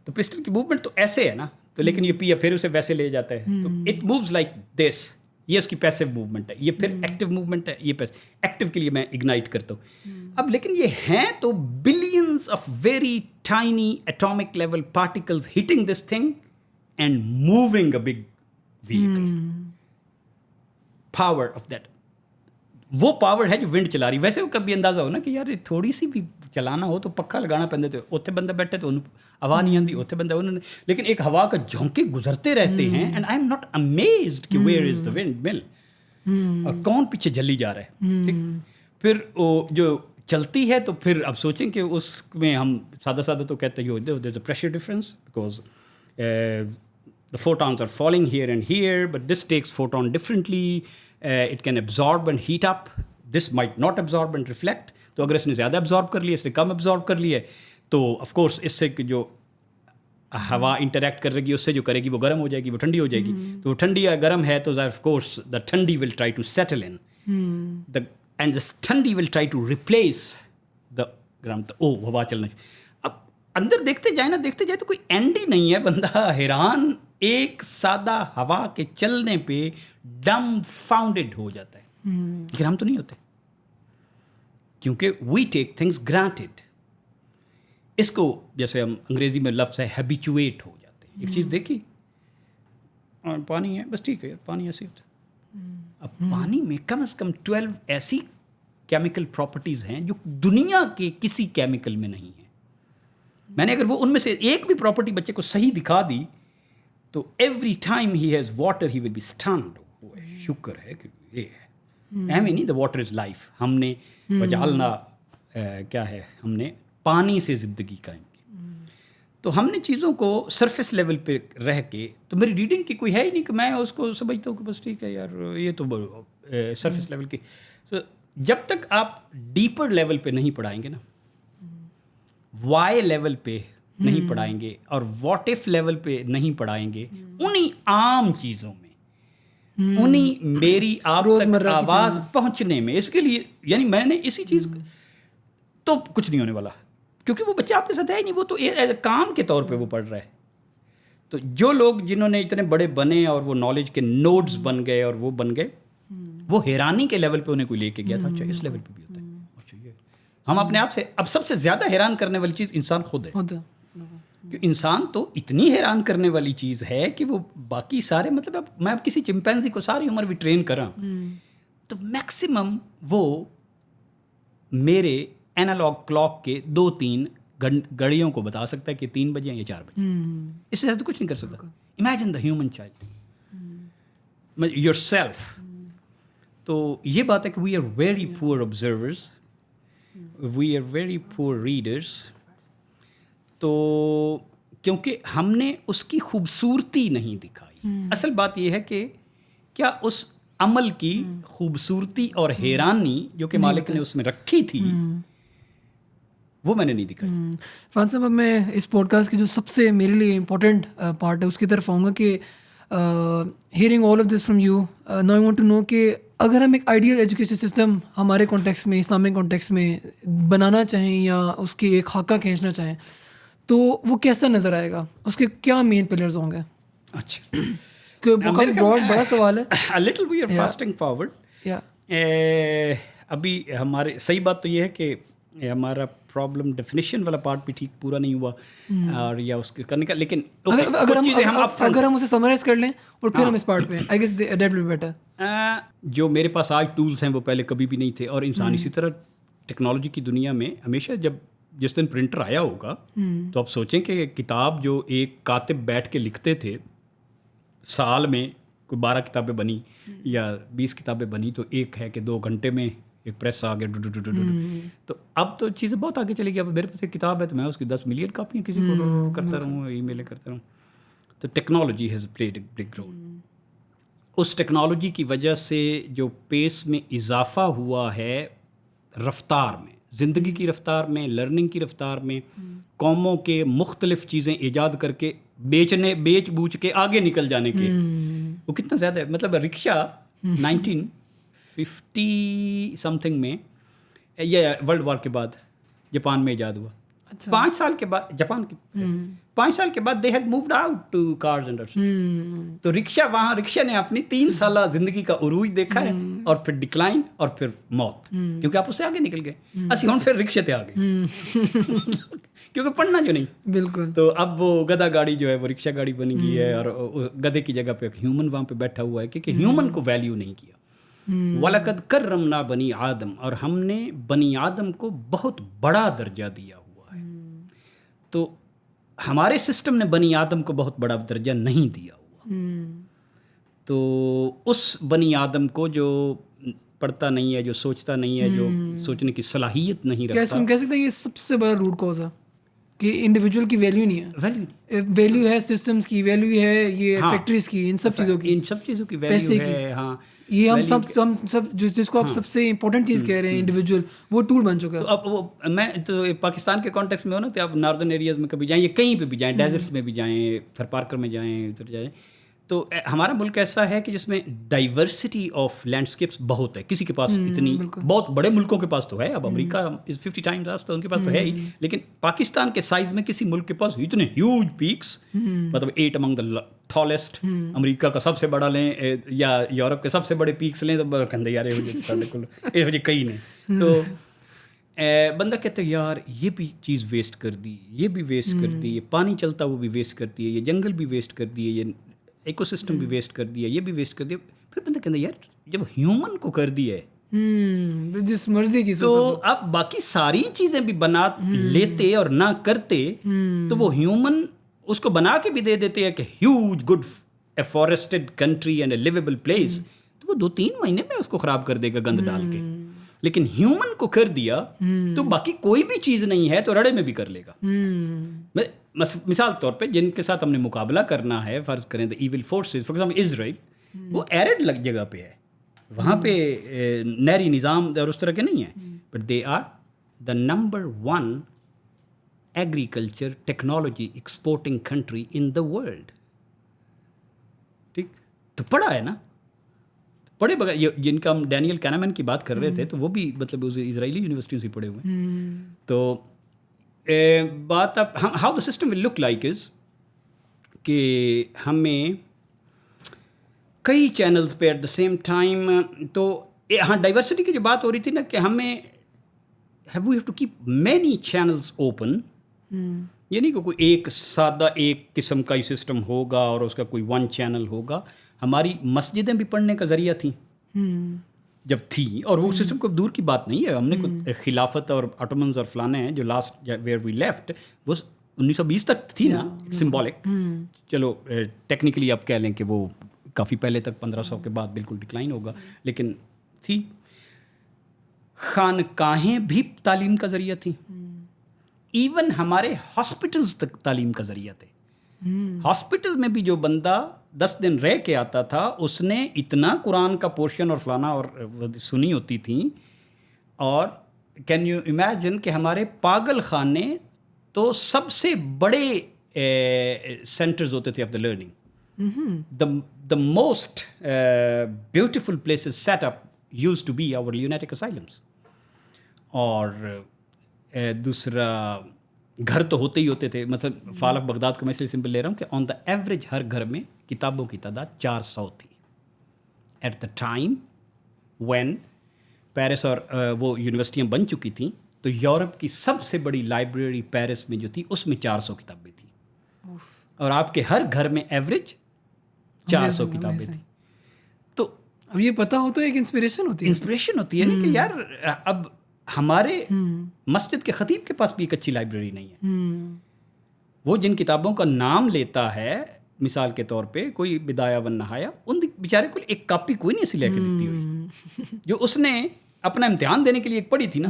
तो पिस्टन की मूवमेंट तो ऐसे है ना, तो लेकिन ये पिया फिर उसे वैसे ले जाता है, तो इट मूव्स लाइक दिस. ये उसकी पैसिव मूवमेंट है, ये फिर एक्टिव मूवमेंट है, ये पैसिव. एक्टिव के लिए मैं इग्नाइट करता हूँ. अब लेकिन ये हैं तो billions of very tiny atomic level particles hitting this thing and moving a big vehicle. Power of that, वो पावर है जो विंड चला रही. वैसे वो कभी अंदाजा हो ना कि यार थोड़ी सी भी चलाना हो तो पक्का लगाना पैंदा, तो उत्थे बंदा बैठे तो हवा नहीं आती, उत्थे बंदा उन्होंने, लेकिन एक हवा का झोंके गुजरते रहते हैं and I am not amazed कि where is the windmill और कौन पीछे जल्ली जा रहा है. ठीक, फिर वो जो चलती है तो फिर अब सोचें कि उसमें हम सादा सादा तो कहते हैं there is a pressure difference because the photons are falling here and here, but this takes photon differently. It can absorb and heat up. This might not absorb and reflect. तो अगर इसने ज़्यादा absorb कर लिया, इसने कम absorb कर लिया, तो of course इससे जो हवा interact कर रही उससे जो करेगी वो गर्म हो जाएगी, वो ठंडी हो जाएगी. तो वो ठंडी या गर्म है तो of course the ठंडी will try to settle in. And the ठंडी will try to replace the गर्म. तो हवा चलना. अब अंदर देखते जाए तो कोई एंड ही नहीं है. बंदा हैरान एक सादा हवा के चलने पे डम्बफाउंडेड हो जाता है. लेकिन हम तो नहीं होते क्योंकि वी टेक थिंग्स ग्रांटेड. इसको जैसे हम अंग्रेजी में लफ्ज़ है हैबिचुएट हो जाते हैं. एक चीज़ देखी और पानी है, बस ठीक है यार पानी ऐसे होता है. अब पानी में कम से कम 12 ऐसी केमिकल प्रॉपर्टीज़ हैं जो दुनिया के किसी केमिकल में नहीं है. मैंने अगर वो उनमें से एक भी प्रॉपर्टी बच्चे को सही दिखा दी तो every time he has water he will be stunned. शुक्र है कि ये है. I mean the water is life. हमने वजालना क्या है, हमने पानी से ज़िंदगी कायम की. तो हमने चीज़ों को सरफेस लेवल पे रह के, तो मेरी रीडिंग की कोई है ही नहीं कि मैं उसको समझता हूँ कि बस ठीक है यार ये तो सरफेस लेवल की. तो जब तक आप डीपर लेवल पे नहीं पढ़ाएंगे ना, वाई लेवल पे नहीं पढ़ाएंगे और व्हाट इफ लेवल पे नहीं पढ़ाएंगे, उन्हीं आम चीज़ों में, उन्हीं मेरी आप तक आवाज़ पहुंचने में, इसके लिए यानी मैंने इसी चीज़ तो कुछ नहीं होने वाला क्योंकि वो बच्चा आपके साथ है ही नहीं. वो तो एज काम के तौर पे वो पढ़ रहा है. तो जो लोग जिन्होंने इतने बड़े बने और वो नॉलेज के नोड्स बन गए और वो बन गए, वो हैरानी के लेवल पे उन्हें कोई लेके गया था. अच्छा इस लेवल पे भी होता है, अच्छा ये ہم اپنے آپ سے اب سب سے زیادہ حیران کرنے والی چیز انسان خود ہے. ہوتا کہ انسان تو اتنی حیران کرنے والی چیز ہے کہ وہ باقی سارے مطلب اب میں اب کسی چمپینزی کو ساری عمر بھی ٹرین کراں تو میکسیمم وہ میرے اینالاگ کلاک کے 2-3 گھڑیوں کو بتا سکتا ہے کہ 3 بجے یا 4 بجے. اس سے زیادہ کچھ نہیں کر سکتا. Imagine the human child yourself. تو یہ بات ہے کہ we are very poor observers, we are very poor readers. تو کیونکہ ہم نے اس کی خوبصورتی نہیں دکھائی. اصل بات یہ ہے کہ کیا اس عمل کی خوبصورتی اور حیرانی جو کہ مالک نے اس میں رکھی تھی وہ میں نے نہیں دکھائی. فان صاحب اب میں اس پوڈ کاسٹ کی جو سب سے میرے لیے امپورٹنٹ پارٹ ہے اس کی طرف آؤں گا کہ hearing all of this from you now I want to know کہ اگر ہم ایک آئیڈیل ایجوکیشن سسٹم ہمارے کانٹیکس میں, اسلامک کانٹیکس میں بنانا چاہیں یا اس کی ایک خاکہ کھینچنا چاہیں تو وہ کیسا نظر آئے گا, اس کے کیا مین پلرز ہوں گے؟ اچھا کہ وہ کافی براڈ بڑا سوال ہے. a little we are fasting forward. ابھی ہمارے صحیح بات تو یہ ہے کہ ہمارا پرابلم ڈیفینیشن والا پارٹ بھی ٹھیک پورا نہیں ہوا اور یا اس کے کرنے کا, لیکن اگر ہم اسے سمرائز کر لیں اور پھر ہم اس پارٹ پہ I guess that will be better. جو میرے پاس آج ٹولس ہیں وہ پہلے کبھی بھی نہیں تھے. اور انسان اسی طرح ٹیکنالوجی کی دنیا میں ہمیشہ جس دن پرنٹر آیا ہوگا تو آپ سوچیں کہ کتاب جو ایک کاتب بیٹھ کے لکھتے تھے سال میں کوئی 12 کتابیں بنی یا 20 کتابیں بنی تو ایک ہے کہ 2 گھنٹے میں ایک پریس آ گیا. تو اب تو چیزیں بہت آگے چلی گئی. اب میرے پاس ایک کتاب ہے تو میں اس کی 10 ملین کاپیاں کسی کو کرتا رہوں, ای میلیں کرتا رہوں. تو technology has played a big role. اس ٹیکنالوجی کی وجہ سے جو پیس میں اضافہ ہوا ہے رفتار میں, زندگی کی رفتار میں, لرننگ کی رفتار میں, قوموں کے مختلف چیزیں ایجاد کر کے بیچ بوچ کے آگے نکل جانے کے, وہ کتنا زیادہ ہے. مطلب رکشہ 1950 سمتھنگ میں یا ورلڈ وار کے بعد جاپان میں ایجاد ہوا. 5 سال کے بعد جاپان کے 5 سال کے بعد they had moved out to cars and تو رکشہ نے اپنی 3 سالہ زندگی کا عروج دیکھا ہے اور پھر ڈکلائن اور پھر موت, کیونکہ آپ اس سے آگے نکل گئے. اسی ہوں پھر رکشے تے آ گئے کیونکہ پڑھنا جو نہیں. بالکل. تو اب وہ گدھا گاڑی جو ہے وہ رکشہ گاڑی بن گئی ہے اور گدھے کی جگہ پہ ایک ہیومن وہاں پہ بیٹھا ہوا ہے کیونکہ ہیومن کو ویلیو نہیں کیا. وَلَقَدْ كَرَّمْنَا بنی آدم, اور ہم نے بنی آدم کو بہت بڑا درجہ دیا ہوا ہے. تو ہمارے سسٹم نے بنی آدم کو بہت بڑا درجہ نہیں دیا ہوا. تو اس بنی آدم کو جو پڑھتا نہیں ہے, جو سوچتا نہیں ہے, جو سوچنے کی صلاحیت نہیں رکھتا, کیا اس کو ہم کہہ سکتے ہیں یہ سب سے بڑا روٹ کاز ہے کہ انڈیویجول کی ویلیو نہیں ہے. ویلیو ہے سسٹمز کی, ویلیو ہے یہ فیکٹریز کی, ان سب چیزوں کی ویلیو ہے. ہاں, یہ ہم سب جس کو آپ سب سے امپورٹنٹ چیز کہہ رہے ہیں انڈیویجول, وہ ٹول بن چکا ہے. تو اب وہ میں تو پاکستان کے کانٹیکس میں ہو نا, تو آپ ناردرن ایریاز میں کبھی جائیں یا کہیں پہ بھی جائیں, ڈیزرٹس میں بھی جائیں, تھر پارکر میں جائیں, ادھر جائیں, تو ہمارا ملک ایسا ہے کہ جس میں ڈائیورسٹی آف لینڈسکیپس بہت ہے. کسی کے پاس اتنی, بہت بڑے ملکوں کے پاس تو ہے, اب امریکہ 50 ٹائمز تو ان کے پاس تو ہے ہی, لیکن پاکستان کے سائز میں کسی ملک کے پاس اتنے ہیوج پیکس, مطلب 8 امنگ دا ٹالسٹ, امریکہ کا سب سے بڑا لیں یا یورپ کے سب سے بڑے پیکس لیں تو کندے یار یہ کئی نہیں. تو بندہ کہتے ہیں یار یہ بھی چیز ویسٹ کر دی, یہ بھی ویسٹ کر دی, یہ پانی چلتا وہ بھی ویسٹ کر دی ہے, یہ جنگل بھی ویسٹ کر دی ہے, یہ ایکو سسٹم بھی ویسٹ کر دیا, یہ بھی ویسٹ کر دیا. پھر بندہ کہتا ہے یار جب ہیومن کو کر دیا ہے جس مرضی چیز تو اب باقی ساری چیزیں بھی بنا لیتے اور نہ کرتے تو وہ ہیومن اس کو بنا کے بھی دے دیتے ہیں کہ huge good a forested country and a livable place, تو وہ 2-3 مہینے میں اس کو خراب کر دے گا گند ڈال کے. لیکن ہیومن کو کر دیا تو باقی کوئی بھی چیز نہیں ہے تو رڑے میں بھی کر لے گا. مثال طور پہ جن کے ساتھ ہم نے مقابلہ کرنا ہے, فرض کریں دا ایول فورسز, فار ایگزامپل اسرائیل, وہ ایرڈ جگہ پہ ہے, وہاں پہ نہری نظام اور اس طرح کے نہیں ہیں, but they are the number 1 agriculture technology exporting country in the world. ٹھیک, تو پڑھا ہے نا, پڑھے بغیر جن کا ہم ڈینیل کینمن کی بات کر رہے تھے تو وہ بھی مطلب اسرائیلی یونیورسٹیوں سے پڑھے ہوئے ہیں. تو بات اب how the system will look like is کہ ہمیں کئی چینلز پہ ایٹ دا سیم ٹائم, تو ہاں ڈائیورسٹی کی جو بات ہو رہی تھی نا کہ we have to keep many channels open. یہ نہیں کہ کوئی ایک سادہ ایک قسم کا ہی سسٹم ہوگا اور اس کا کوئی ون چینل ہوگا. ہماری مسجدیں بھی پڑھنے کا ذریعہ تھیں جب تھی, اور وہ سسٹم کو دور کی بات نہیں ہے. ہم نے کوئی خلافت اور آٹومنز اور فلانے ہیں جو لاسٹ ویئر وی لیفٹ وہ 1920 تک تھی نا, سمبولک. چلو ٹیکنیکلی آپ کہہ لیں کہ وہ کافی پہلے تک 1500 کے بعد بالکل ڈکلائن ہوگا, لیکن تھی. خانقاہیں بھی تعلیم کا ذریعہ تھیں. ایون ہمارے ہاسپٹلز تک تعلیم کا ذریعہ تھے. ہاسپٹل میں بھی جو بندہ 10 دن رہ کے آتا تھا اس نے اتنا قرآن کا پورشن اور فلانا اور سنی ہوتی تھیں. اور کین یو امیجن کہ ہمارے پاگل خانے تو سب سے بڑے سینٹرز ہوتے تھے of the learning. The most beautiful places set up used to be our lunatic asylums. اور دوسرا گھر تو ہوتے ہی ہوتے تھے. مثلا فال آف بغداد کو میں اس لیے سمپل لے رہا ہوں کہ آن دا ایوریج ہر گھر میں کتابوں کی تعداد 400 تھی at the time when Paris اور وہ یونیورسٹیاں بن چکی تھیں. تو یورپ کی سب سے بڑی لائبریری پیرس میں جو تھی اس میں 400 کتابیں تھیں, اور آپ کے ہر گھر میں ایوریج 400 کتابیں تھیں. تو اب یہ پتہ ہو تو ایک انسپریشن ہوتی ہے نا کہ یار اب ہمارے مسجد کے خطیب کے پاس بھی ایک اچھی لائبریری نہیں ہے. وہ جن کتابوں کا نام لیتا ہے مثال کے طور پہ کوئی بدایہ ون نہایا, ان بیچارے کو ایک کاپی کوئی نہیں ایسی لے کے دیتی ہوئی جو اس نے اپنا امتحان دینے کے لیے ایک پڑھی تھی نا,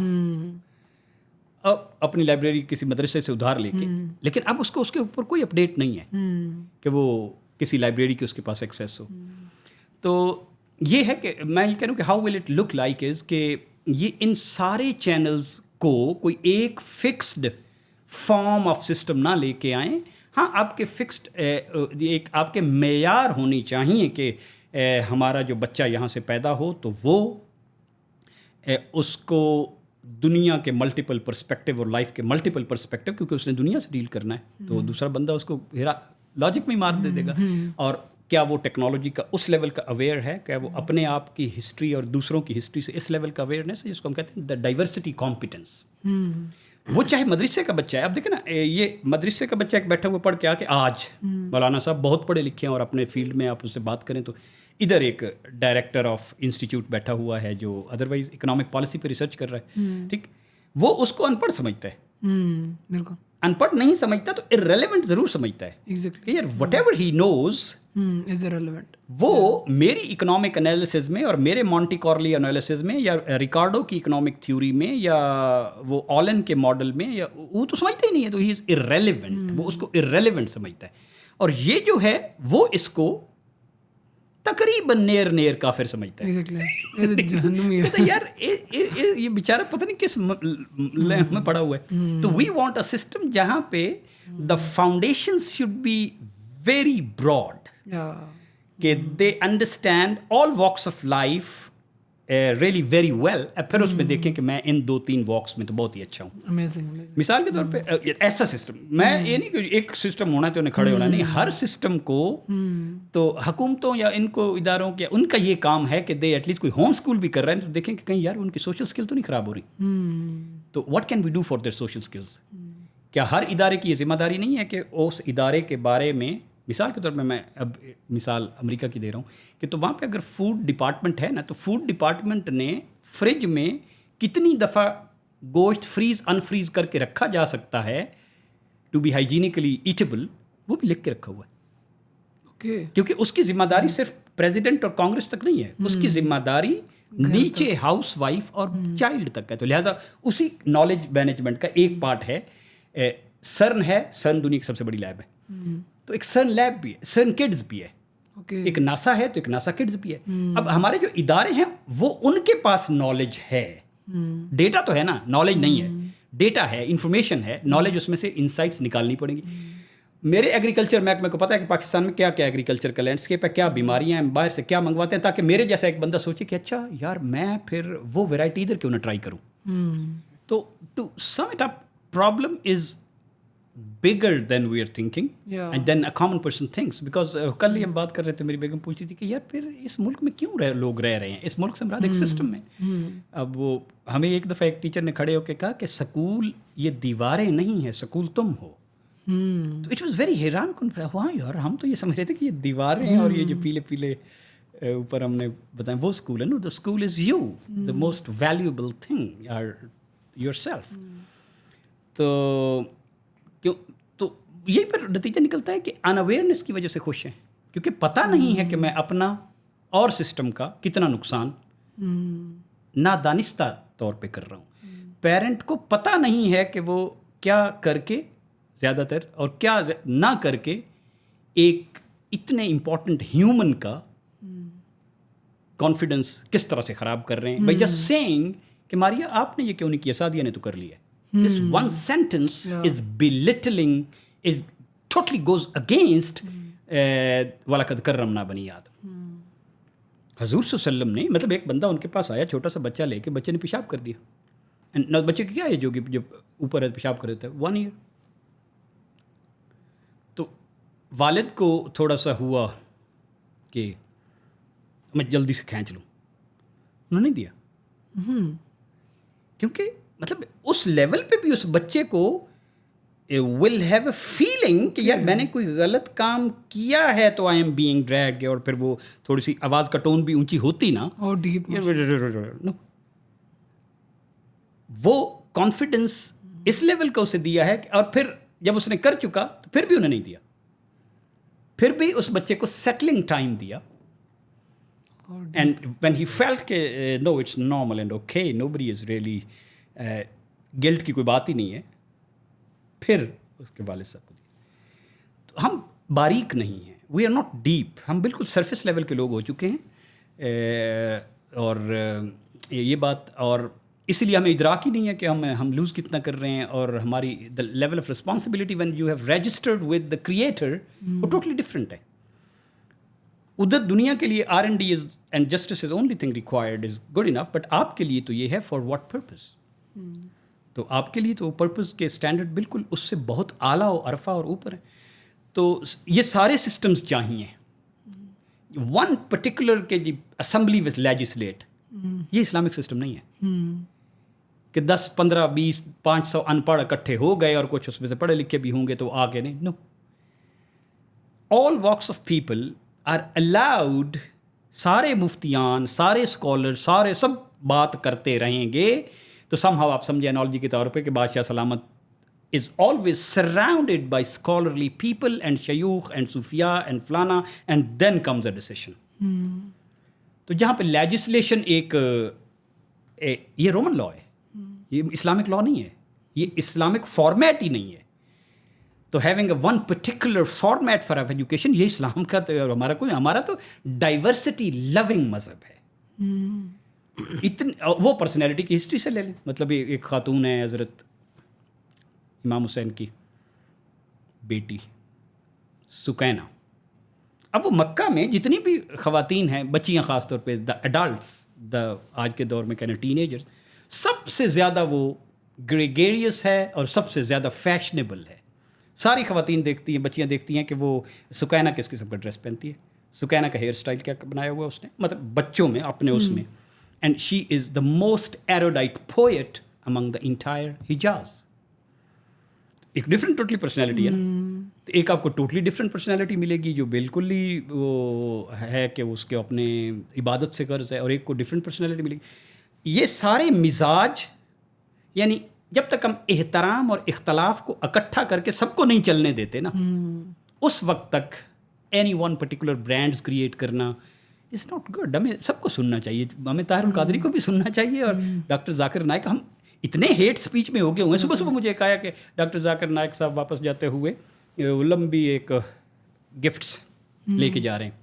اپنی لائبریری کسی مدرسے سے ادھار لے کے. لیکن اب اس کے اوپر کوئی اپڈیٹ نہیں ہے کہ وہ کسی لائبریری کی اس کے پاس ایکسیس ہو. تو یہ ہے کہ میں یہ کہہ رہا ہوں کہ how will it look like is کہ یہ ان سارے چینلز کو کوئی ایک فکسڈ فارم آف سسٹم نہ لے کے آئیں. ہاں آپ کے فکسڈ ایک آپ کے معیار ہونی چاہیے کہ ہمارا جو بچہ یہاں سے پیدا ہو تو وہ اس کو دنیا کے ملٹیپل پرسپیکٹیو اور لائف کے ملٹیپل پرسپیکٹیو, کیونکہ اس نے دنیا سے ڈیل کرنا ہے تو دوسرا بندہ اس کو لاجک میں ہی مار دے گا. اور کیا وہ ٹیکنالوجی کا اس لیول کا اویئر ہے, کیا وہ اپنے آپ کی ہسٹری اور دوسروں کی ہسٹری سے اس لیول کا اویئرنیس ہے جس کو ہم کہتے ہیں دا ڈائیورسٹی کمپیٹنس. وہ چاہے مدرسے کا بچہ ہے. اب دیکھیں نا, یہ مدرسے کا بچہ ایک بیٹھا ہوا پڑھ کے آ کے آج مولانا صاحب بہت پڑھے لکھے ہیں اور اپنے فیلڈ میں آپ اس سے بات کریں تو ادھر ایک ڈائریکٹر آف انسٹیٹیوٹ بیٹھا ہوا ہے جو ادروائز اکنامک پالیسی پہ ریسرچ کر رہا ہے, ٹھیک, وہ اس کو ان پڑھ سمجھتا ہے. بالکل ان پڑھ نہیں سمجھتا تو ارریلیونٹ ضرور سمجھتا ہے کہ یار whatever he knows is irrelevant. وہ میری اکنامک انالیسز میں اور میرے مونٹی کارلی انالیسز میں یا ریکارڈو کی اکنامک تھیوری میں یا وہ آلن کے ماڈل میں یا وہ تو سمجھتا ہی نہیں ہے, تو ہی از ارریلیونٹ. وہ اس کو ارریلیونٹ سمجھتا ہے. اور یہ جو ہے وہ اس کو تقریباً نیر کافر سمجھتا ہے. یار یہ بیچارہ پتہ نہیں کس میں پڑا ہوا ہے. تو وی وانٹ اے سسٹم جہاں پہ the foundations should be very broad, کہ they understand all walks of life really very well. پھر اس میں دیکھیں کہ میں ان 2-3 واکس میں تو بہت ہی اچھا ہوں. مثال کے طور پہ ایسا سسٹم, میں یہ نہیں کہ ایک سسٹم ہونا ہے تو انہیں کھڑے ہونا نہیں. ہر سسٹم کو تو حکومتوں یا ان کو اداروں کے ان کا یہ کام ہے کہ دے ایٹ لیسٹ کوئی ہوم اسکول بھی کر رہے ہیں تو دیکھیں کہ کہیں یار ان کی سوشل اسکل تو نہیں خراب ہو رہی. تو what can we do for their social skills. کیا ہر ادارے کی یہ ذمہ داری نہیں ہے کہ اس ادارے کے بارے میں, مثال کے طور پہ میں اب مثال امریکہ کی دے رہا ہوں, کہ تو وہاں پہ اگر فوڈ ڈپارٹمنٹ ہے نا تو فوڈ ڈپارٹمنٹ نے فریج میں کتنی دفعہ گوشت فریز انفریز کر کے رکھا جا سکتا ہے ٹو بی ہائیجینکلی ایٹیبل, وہ بھی لکھ کے رکھا ہوا ہے. کیونکہ اس کی ذمہ داری صرف پریزیڈنٹ اور کانگریس تک نہیں ہے, اس کی ذمہ داری نیچے ہاؤس وائف اور چائلڈ تک ہے. تو لہٰذا اسی نالج مینجمنٹ کا ایک پارٹ ہے. سرن ہے, سرن دنیا کی سب سے بڑی لیب ہے, تو ایک سرن لیب بھی ہے, سرن کڈز بھی ہے, ایک ناسا ہے تو ایک ناسا کڈز بھی ہے. اب ہمارے جو ادارے ہیں وہ ان کے پاس نالج ہے, ڈیٹا تو ہے نا, نالج نہیں ہے, ڈیٹا ہے, انفارمیشن ہے, نالج اس میں سے انسائٹس نکالنی پڑیں گی. میرے ایگریکلچر محکمے کو پتہ ہے کہ پاکستان میں کیا کیا ایگریکلچر کا لینڈسکیپ ہے, کیا بیماریاں ہیں, باہر سے کیا منگواتے ہیں, تاکہ میرے جیسا ایک بندہ سوچے کہ اچھا یار میں پھر وہ ویرائٹی ادھر کیوں نہ ٹرائی کروں. تو to sum it up problem is bigger than we are thinking Yeah. and then a common person thinks because कल ही हम बात कर रहे थे, मेरी बेगम पूछती थी कि यार फिर इस मुल्क में क्यों लोग रह रहे हैं, इस मुल्क से हमारा एक सिस्टम में। अब वो हमें एक दफ़ा एक टीचर ने खड़े होकर कहा कि स्कूल ये दीवारें नहीं है, स्कूल तुम हो। तो इट वाज वेरी हैरान कन, हाँ यार हम तो ये समझ रहे थे कि ये दीवारें हैं और ये जो पीले पीले ऊपर हमने बताया वो स्कूल है। No, the school is you, the most valuable thing are yourself. तो क्यों, तो यही पर नतीजा निकलता है कि अनअवेयरनेस की वजह से खुश हैं, क्योंकि पता नहीं है कि मैं अपना और सिस्टम का कितना नुकसान नादानिस्ता तौर पे कर रहा हूँ। पेरेंट को पता नहीं है कि वो क्या करके ज़्यादातर और क्या ना करके एक इतने इम्पॉर्टेंट ह्यूमन का कॉन्फिडेंस किस तरह से ख़राब कर रहे हैं बाई जस्ट सेइंग कि मारिया आपने ये क्यों नहीं किया, सादिया ने तो कर लिया। This one sentence is belittling, is totally goes against वलकद करमना बनी आदम। हजूर सल्लम ने, मतलब एक बंदा उनके पास आया छोटा सा बच्चा लेके, बच्चे ने पेशाब कर दिया। एंड बच्चे की क्या एज होगी जब ऊपर पेशाब कर देता है? 1 ईयर। तो वालिद को थोड़ा सा हुआ कि मैं जल्दी से खींच लूँ, उन्होंने नहीं दिया। क्योंकि मतलब उस लेवल पे भी उस बच्चे को विल हैव अ फीलिंग कि यार मैंने कोई गलत काम किया है तो आई एम बीइंग ड्रैग्ड, और फिर वो थोड़ी सी आवाज़ का टोन भी ऊंची होती ना, और डीप नो, वो कॉन्फिडेंस इस लेवल का उसे दिया है। और फिर जब उसने कर चुका तो फिर भी उन्हें नहीं दिया, फिर भी उस बच्चे को सेटलिंग टाइम दिया। And when he felt no, it's normal and okay, nobody is really guilt की कोई बात ही नहीं है, फिर उसके वालिद साहब को दिया। तो हम बारीक नहीं हैं, वी आर नॉट डीप, हम बिल्कुल सरफेस लेवल के लोग हो चुके हैं। और ये बात, और इसलिए हमें इदराक ही नहीं है कि हम लूज़ कितना कर रहे हैं, और हमारी the level of responsibility when you have registered with the creator वो टोटली डिफरेंट है। उधर दुनिया के लिए R&D is and justice is only thing required is good enough, but आपके लिए तो ये है फॉर व्हाट पर्पस। तो आपके लिए तो पर्पस के स्टैंडर्ड बिल्कुल उससे बहुत आला और अरफा और ऊपर है। तो ये सारे सिस्टम्स चाहिए। वन पर्टिकुलर के जी असेंबली विज लेजिस्लेट, ये इस्लामिक सिस्टम नहीं है कि 10, 15, 20, 500 अनपढ़ इकट्ठे हो गए और कुछ उसमें से पढ़े लिखे भी होंगे तो आगे नहीं। No, all walks of people are allowed, सारे मुफ्तियान, सारे स्कॉलर, सारे सब बात करते रहेंगे। तो समहाउ आप समझे एनालॉजी के तौर पे कि बादशाह सलामत is always surrounded by scholarly people and शयूख एंड सूफिया एंड फलाना, and then comes a decision. तो जहाँ पे लेजिस्लेशन ये रोमन लॉ है, ये इस्लामिक लॉ नहीं है, ये इस्लामिक फॉर्मेट ही नहीं है। तो having a one particular format for our education, ये इस्लाम का तो हमारा तो डाइवर्सिटी लविंग मज़हब है। इतनी वो पर्सनैलिटी की हिस्ट्री से ले लें, मतलब एक खातून है हज़रत इमाम हुसैन की बेटी सुकैना। अब वो मक्का में जितनी भी ख़वातीन हैं, बच्चियाँ ख़ास तौर पे, द एडल्ट्स, आज के दौर में कहना टीनेजर्स, सबसे ज़्यादा वो ग्रेगेरियस है और सबसे ज़्यादा फैशनेबल है। सारी ख़वातीन देखती हैं, बच्चियाँ देखती हैं कि वो सुकैना किस किस्म का ड्रेस पहनती है, सुकैना का हेयर स्टाइल क्या बनाया हुआ उसने, मतलब बच्चों में अपने उसमें। And she is the most erudite poet among the entire Hijaz. एक डिफरेंट टोटली पर्सनैलिटी है ना। तो एक आपको टोटली डिफरेंट पर्सनैलिटी मिलेगी जो बिल्कुल ही वो है कि उसके अपने इबादत से कर्ज है, और एक को डिफरेंट पर्सनैलिटी मिलेगी। ये सारे मिजाज, यानी जब तक हम एहतराम और इख्तलाफ को इकट्ठा करके सबको नहीं चलने देते ना, उस वक्त तक any one particular brands create करना इज़ नॉट गुड। हमें सबको सुनना चाहिए, हमें ताहिरुल कादरी को भी सुनना चाहिए, और डॉक्टर जाकिर नाइक। हम इतने हेट स्पीच में हो गए हुए हैं। सुबह सुबह मुझे एक आया कि डॉक्टर जाकिर नाइक साहब वापस जाते हुए लंबी एक गिफ्ट्स लेके जा रहे हैं।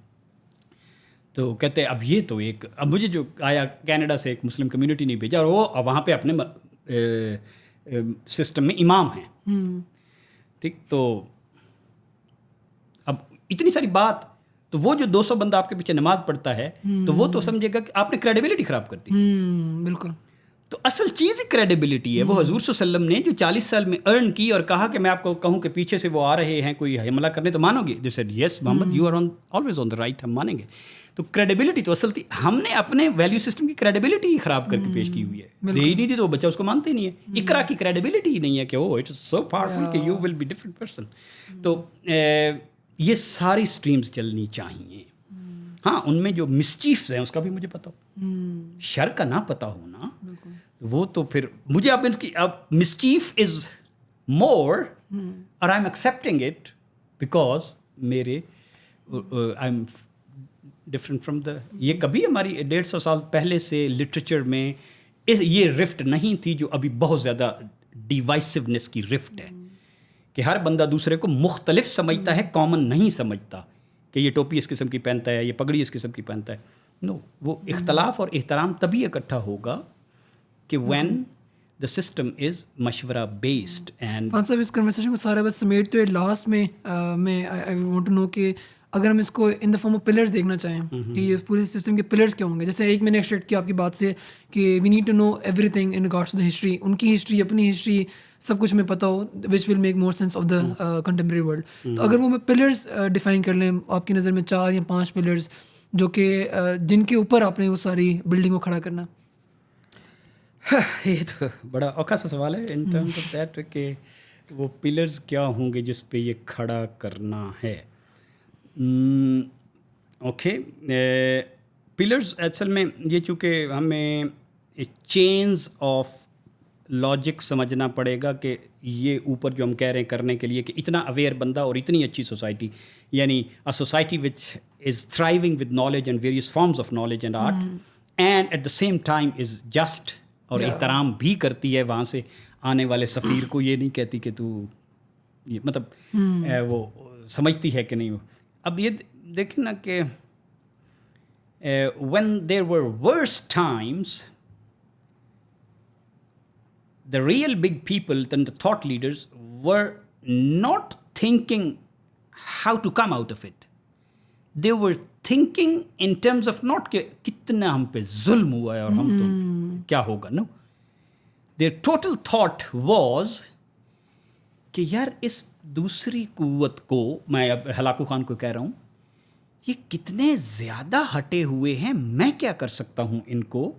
तो कहते हैं अब ये तो एक, अब मुझे जो आया कनाडा से एक मुस्लिम कम्युनिटी ने भेजा, और वो वहाँ पे अपने सिस्टम में इमाम हैं, ठीक। तो अब इतनी सारी बात, तो वो जो 200 बंदा आपके पीछे नमाज पढ़ता है, तो वो तो समझेगा कि आपने क्रेडिबिलिटी ख़राब कर दी। बिल्कुल। تو اصل چیز کریڈیبلٹی ہے. وہ حضور صلی اللہ علیہ وسلم نے جو 40 سال میں ارن کی اور کہا کہ میں آپ کو کہوں کہ پیچھے سے وہ آ رہے ہیں کوئی حملہ کرنے تو مانو گے؟ They said yes Muhammad you are always on the right, ہم مانیں گے. تو کریڈیبلٹی تو اصل تھی, ہم نے اپنے ویلیو سسٹم کی کریڈیبلٹی ہی خراب کر کے پیش کی ہوئی ہے. دے ہی نہیں دی تو بچہ اس کو مانتے ہی نہیں ہے. اقرا کی کریڈیبلٹی ہی نہیں ہے کہ oh it is so powerful کہ you will be different person. تو یہ ساری اسٹریمز چلنی چاہیے. ہاں ان میں جو مسچیفز ہیں اس کا بھی مجھے پتہ ہو, شر کا نہ پتہ ہونا وہ تو پھر مجھے اب اس کی اب مسچیف از مور اور I am accepting it because میرے I am different from the. یہ کبھی ہماری 150 سال پہلے سے لٹریچر میں یہ رفٹ نہیں تھی جو ابھی بہت زیادہ ڈیوائسونیس کی رفٹ ہے کہ ہر بندہ دوسرے کو مختلف سمجھتا ہے, کامن نہیں سمجھتا کہ یہ ٹوپی اس قسم کی پہنتا ہے, یہ پگڑی اس قسم کی پہنتا ہے. نو, وہ اختلاف اور احترام تبھی اکٹھا ہوگا کہ وین دا سسٹم از مشورہ بیسڈ. اینڈ خان صاحب اس کنورسیشن کو سارا بس سمیٹتے ہوئے لاسٹ میں میں آئی وانٹ ٹو نو کہ اگر ہم اس کو ان دا فارم آف پلرز دیکھنا چاہیں کہ یہ پورے سسٹم کے پلرز کیا ہوں گے. جیسے ایک میں نے ایکسٹریکٹ کیا آپ کی بات سے کہ we need to know everything in regards to the history, ان کی ہسٹری, اپنی ہسٹری, سب کچھ ہمیں پتہ ہو which will make more sense of the contemporary world. تو اگر وہ میں پلرز ڈیفائن کر لیں آپ کی نظر میں 4 یا 5 پلرز جو کہ جن کے اوپر آپ نے وہ ساری بلڈنگ کو کھڑا کرنا. یہ تو بڑا اوکھا سا سوال ہے ان ٹرمز آف دیٹ کہ وہ پلرز کیا ہوں گے جس پہ یہ کھڑا کرنا ہے. اوکے, پلرز اصل میں یہ چونکہ ہمیں چینز آف لاجک سمجھنا پڑے گا کہ یہ اوپر جو ہم کہہ رہے ہیں کرنے کے لیے کہ اتنا اویئر بندہ اور اتنی اچھی سوسائٹی, یعنی a society which is thriving with knowledge and various forms of knowledge and art and at the same time is just, اور احترام بھی کرتی ہے وہاں سے آنے والے سفیر کو, یہ نہیں کہتی کہ تو یہ مطلب وہ سمجھتی ہے کہ نہیں. وہ اب یہ دیکھیں نا کہ when there were worse times, the real big people and the thought leaders were not thinking how to come out of it. They were thinking in terms of not کہ کتنا ہم پہ ظلم ہوا ہے اور ہم تو کیا ہوگا. No, their total thought was کہ یار اس دوسری قوت کو, میں اب ہلاکو خان کو کہہ رہا ہوں, یہ کتنے زیادہ ہٹے ہوئے ہیں, میں کیا کر سکتا ہوں ان کو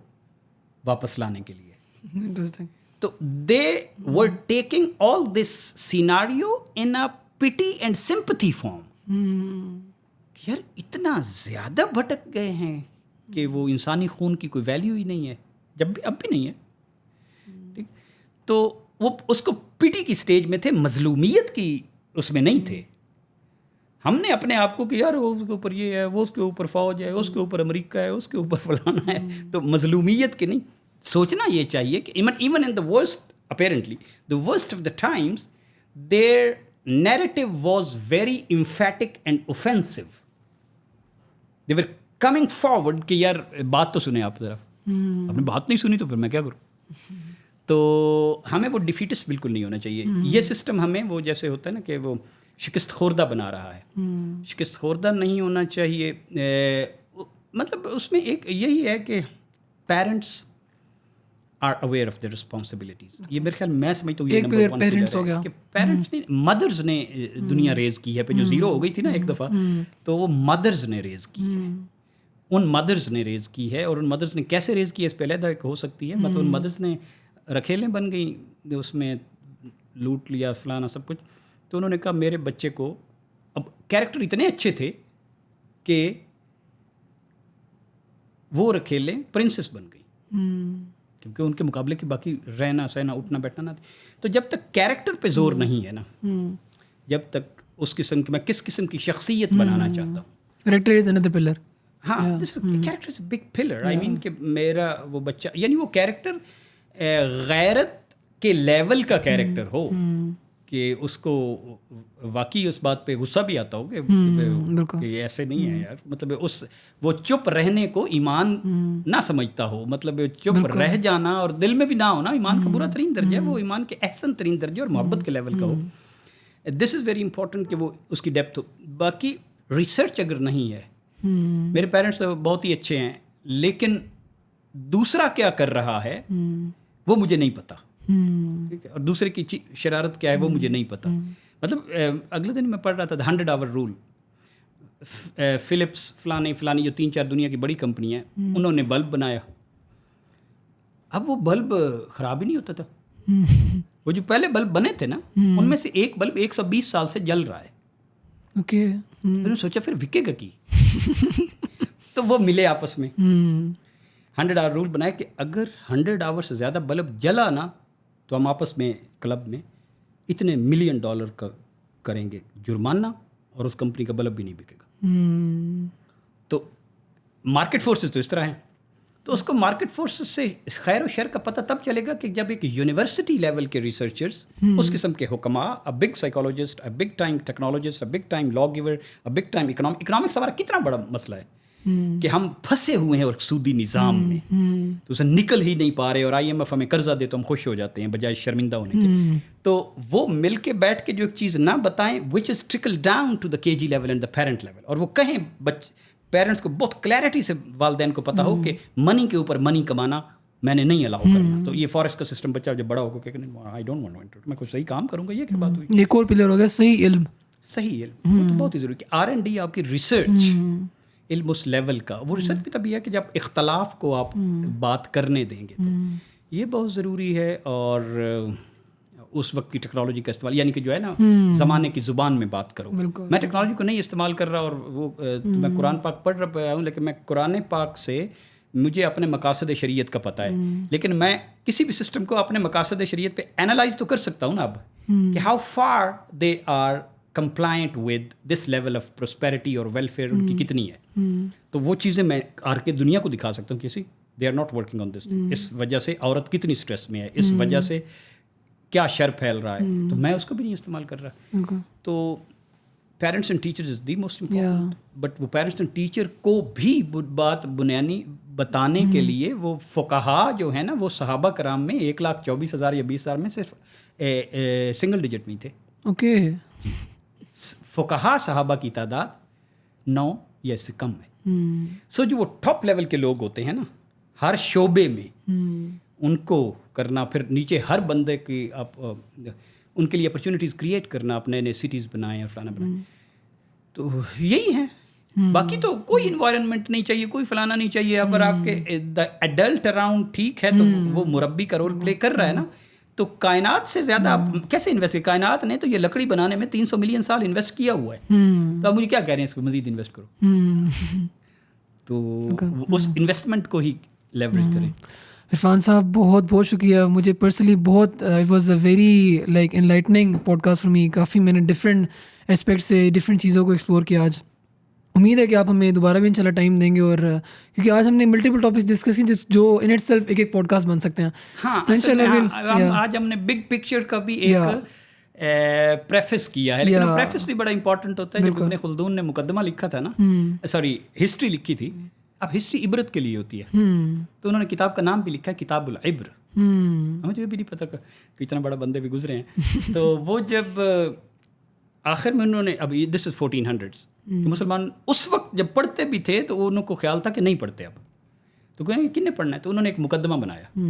واپس لانے کے لیے. انٹرسٹنگ. تو دے were taking all this scenario ان اے پٹی اینڈ سمپتھی فارم. یار اتنا زیادہ بھٹک گئے ہیں کہ وہ انسانی خون کی کوئی ویلیو ہی نہیں ہے, جب بھی اب بھی نہیں ہے. ٹھیک, تو وہ اس کو پٹی کی سٹیج میں تھے, مظلومیت کی اس میں نہیں تھے. ہم نے اپنے آپ کو کہ یار وہ اس کے اوپر یہ ہے, وہ اس کے اوپر فوج ہے, اس کے اوپر امریکہ ہے, اس کے اوپر فلانا ہے, تو مظلومیت کے نہیں. سوچنا یہ چاہیے کہ even in the worst, apparently the worst of the times, their narrative was very emphatic and offensive. They were coming forward کہ یار بات تو سنیں آپ ذرا, آپ نے بات نہیں سنی تو پھر میں کیا کروں. تو ہمیں وہ ڈیفیٹسٹ بالکل نہیں ہونا چاہیے. یہ سسٹم ہمیں وہ جیسے ہوتا ہے نا کہ وہ شکست خوردہ بنا رہا ہے, شکست خوردہ نہیں ہونا چاہیے. مطلب اس میں ایک یہی ہے کہ parents are aware of their responsibilities. یہ میرے خیال میں سمجھتا ہوں یہ نمبر 1 پیرنٹس ہو گیا کہ پیرنٹس نے, مدرز نے دنیا ریز کی ہے. پہ جو زیرو ہو گئی تھی نا ایک دفعہ, تو وہ مدرز نے ریز کی ہے, ان مدرز نے ریز کی ہے. اور ان مدرز نے کیسے ریز کی ہے اس پہ علیحدہ ہو سکتی ہے. مطلب ان مدرز نے رکھیلیں بن گئیں, اس میں لوٹ لیا فلانا سب کچھ. تو انہوں نے کہا میرے بچے کو, اب کیریکٹر اتنے اچھے تھے کہ وہ رکھیلیں پرنسس بن گئی, کیونکہ ان کے مقابلے کی باقی رہنا سہنا اٹھنا بیٹھنا نہ تھی. تو جب تک کیریکٹر پہ زور نہیں ہے نا, جب تک اس قسم کی, میں کس قسم کی شخصیت بنانا چاہتا ہوں. Character is another pillar. ہاں, character is a big pillar. I mean کہ میرا وہ بچہ, یعنی وہ کیریکٹر غیرت کے لیول کا کیریکٹر ہو کہ اس کو واقعی اس بات پہ غصہ بھی آتا ہو کہ ایسے نہیں ہے یار. مطلب اس وہ چپ رہنے کو ایمان نہ سمجھتا ہو, مطلب چپ رہ جانا اور دل میں بھی نہ ہونا ایمان کا برا ترین درجہ ہے, وہ ایمان کے احسن ترین درجے اور محبت کے لیول کا ہو. دس از ویری امپورٹنٹ کہ وہ اس کی ڈیپتھ ہو. باقی ریسرچ اگر نہیں ہے, میرے پیرنٹس بہت ہی اچھے ہیں, لیکن دوسرا کیا کر رہا ہے وہ مجھے نہیں پتہ, ٹھیک ہے, اور دوسرے کی شرارت کیا ہے وہ مجھے نہیں پتہ. مطلب اگلے دن میں پڑھ رہا تھا دا 100 آور رول. فلپس فلانی جو 3-4 دنیا کی بڑی کمپنی ہیں, انہوں نے بلب بنایا. اب وہ بلب خراب ہی نہیں ہوتا تھا. وہ جو پہلے بلب بنے تھے نا, ان میں سے ایک بلب 120 سال سے جل رہا ہے. اوکے. میں نے سوچا پھر وکے گا کی. تو وہ ملے آپس میں, 100 آور رول بنایا کہ اگر 100 آور سے زیادہ بلب جلا نا تو ہم آپس میں کلب میں اتنے $1 ملین کا کریں گے جرمانہ, اور اس کمپنی کا بلب بھی نہیں بکے گا. تو مارکیٹ فورسز تو اس طرح ہیں. تو اس کو مارکیٹ فورسز سے خیر و شر کا پتہ تب چلے گا کہ جب ایک یونیورسٹی لیول کے ریسرچرز, اس قسم کے حکماء, a big psychologist, a big time technologist, a big time law giver, a big time economics ہمارا کتنا بڑا مسئلہ ہے کہ ہم پھنسے ہوئے ہیں اور سودی نظام میں, تو اسے نکل ہی نہیں پا رہے, اور IMF ہمیں قرضہ دے تو ہم خوش ہو جاتے ہیں بجائے شرمندہ ہونے کے. تو وہ مل کے بیٹھ کے جو ایک چیز نہ بتائیں which is trickle down to the KG level and the parent level, اور وہ کہیں پیرنٹس کو بہت کلیئرٹی سے والدین کو پتہ ہو کہ منی کے اوپر منی کمانا میں نے نہیں الاؤ کرنا. تو یہ فارسٹ کا سسٹم بچہ جب بڑا ہوگا کہ آئی ڈونٹ وانٹ ٹو, میں کوئی صحیح کام کروں گا. یہ کیا بات ہوئی؟ ایک اور پلر ہو گیا صحیح علم. صحیح علم وہ تو بہت ہی ضروری کہ R&D آپ کی ریسرچ علم اس لیول کا, وہ ریسرچ بھی تبھی ہے کہ جب اختلاف کو آپ بات کرنے دیں گے, تو یہ بہت ضروری ہے. اور اس وقت کی ٹیکنالوجی کا استعمال, یعنی کہ جو ہے نا زمانے کی زبان میں بات کرو. میں ٹیکنالوجی کو نہیں استعمال کر رہا, اور وہ میں قرآن پاک پڑھ رہا ہوں, لیکن میں قرآن پاک سے مجھے اپنے مقاصد شریعت کا پتہ ہے, لیکن میں کسی بھی سسٹم کو اپنے مقاصد شریعت پہ اینالائز تو کر سکتا ہوں نا اب, کہ how far they are compliant with this level of prosperity اور ویلفیئر ان کی کتنی ہے. تو وہ چیزیں میں آر کے دنیا کو دکھا سکتا ہوں کسی they are not working on this. اس وجہ سے عورت کتنی اسٹریس میں ہے, اس وجہ سے کیا شر پھیل رہا ہے, تو میں اس کو بھی نہیں استعمال کر رہا. تو parents and teacher is the most important, but وہ پیرنٹس اینڈ ٹیچر کو بھی بات بنیادی بتانے کے لیے وہ فقہا جو ہیں نا, وہ صحابہ کرام میں 1,24,000 یا 20,000 میں صرف سنگل ڈیجٹ میں تھے. اوکے. فقہا صحابہ کی تعداد 9 یا اس سے کم ہے. سو جو وہ ٹاپ لیول کے لوگ ہوتے ہیں نا ہر شعبے میں, ان کو کرنا, پھر نیچے ہر بندے کی آپ ان کے لیے اپرچونیٹیز کریٹ کرنا, اپنے نئے سٹیز بنائیں اور فلانا بنائیں. تو یہی ہے. باقی تو کوئی انوائرمنٹ نہیں چاہیے, کوئی فلانا نہیں چاہیے. اگر آپ کے ایڈلٹ اراؤنڈ ٹھیک ہے تو وہ مربی کا رول پلے کر رہا ہے نا, تو کائنات سے زیادہ آپ کیسے انویسٹ کریں؟ کائنات نے تو یہ لکڑی بنانے میں 300 ملین سال انویسٹ کیا ہوا ہے, تو آپ مجھے کیا کہہ رہے ہیں اس کو مزید انویسٹ کرو؟ تو اس انویسٹمنٹ کو ہی لیوریج کریں. عرفان صاحب بہت بہت شکریہ. مجھے پرسنلی بہت it was a very like enlightening podcast for me. کافی میں نے ڈفرینٹ اسپیکٹ سے ڈفرینٹ چیزوں کو ایکسپلور کیا آج. امید ہے کہ آپ ہمیں دوبارہ بھی انشاءاللہ ٹائم دیں گے, اور کیونکہ آج ہم نے ملٹیپل ٹاپکس ڈسکس کی جو ان اٹ سیلف ایک پوڈ کاسٹ بن سکتے ہیں. ہاں آج ہم نے بگ پکچر کا بھی ایک پریفس کیا ہے, لیکن پریفس بھی بڑا امپورٹنٹ ہوتا ہے. جب ابن خلدون نے مقدمہ لکھا تھا نا, سوری ہسٹری لکھی تھی, اب ہسٹری عبرت کے لیے ہوتی ہے, تو انہوں نے کتاب کا نام بھی لکھا ہے کتاب العبر. مجھے بھی نہیں پتا کہ اتنا بڑا بندے بھی گزرے ہیں. تو وہ جب آخر میں انہوں نے, اب دس از 1400s, کہ مسلمان اس وقت جب پڑھتے بھی تھے تو انہوں کو خیال تھا کہ نہیں پڑھتے اب, تو کہیں کن نے پڑھنا ہے, تو انہوں نے ایک مقدمہ بنایا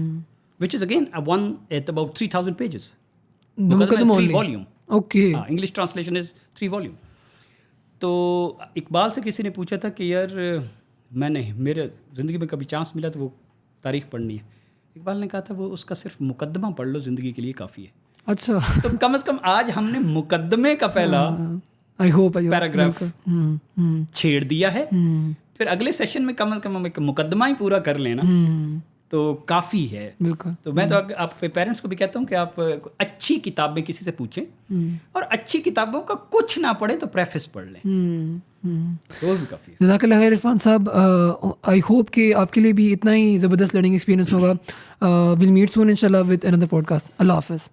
which is again one at about 3000 pages. مقدمہ 3 volume. Okay. English translation is 3 volume. تو اقبال سے کسی نے پوچھا تھا کہ یار میں نے میرے زندگی میں کبھی چانس ملا تو وہ تاریخ پڑھنی ہے. اقبال نے کہا تھا وہ اس کا صرف مقدمہ پڑھ لو, زندگی کے لیے کافی ہے. اچھا. تو کم از کم آج ہم نے مقدمے کا پہلا پیراگراف چھیڑ دیا ہے, پھر اگلے سیشن میں کم از کم ہم ایک مقدمہ ہی پورا کر لینا تو کافی ہے. بالکل. تو میں تو آپ پیرنٹس کو بھی کہتا ہوں کہ آپ اچھی کتابیں کسی سے پوچھیں, اور اچھی کتابوں کا کچھ نہ پڑھیں تو پریفس پڑھ لیں, تو وہ بھی کافی ہے. جزاک اللہ خیر عرفان صاحب. آئی ہوپ کہ آپ کے لیے بھی اتنا ہی زبردست لرننگ ایکسپیرینس ہوگا. ویل میٹ سون انشاء اللہ وتھ اندر پوڈ کاسٹ. اللہ حافظ.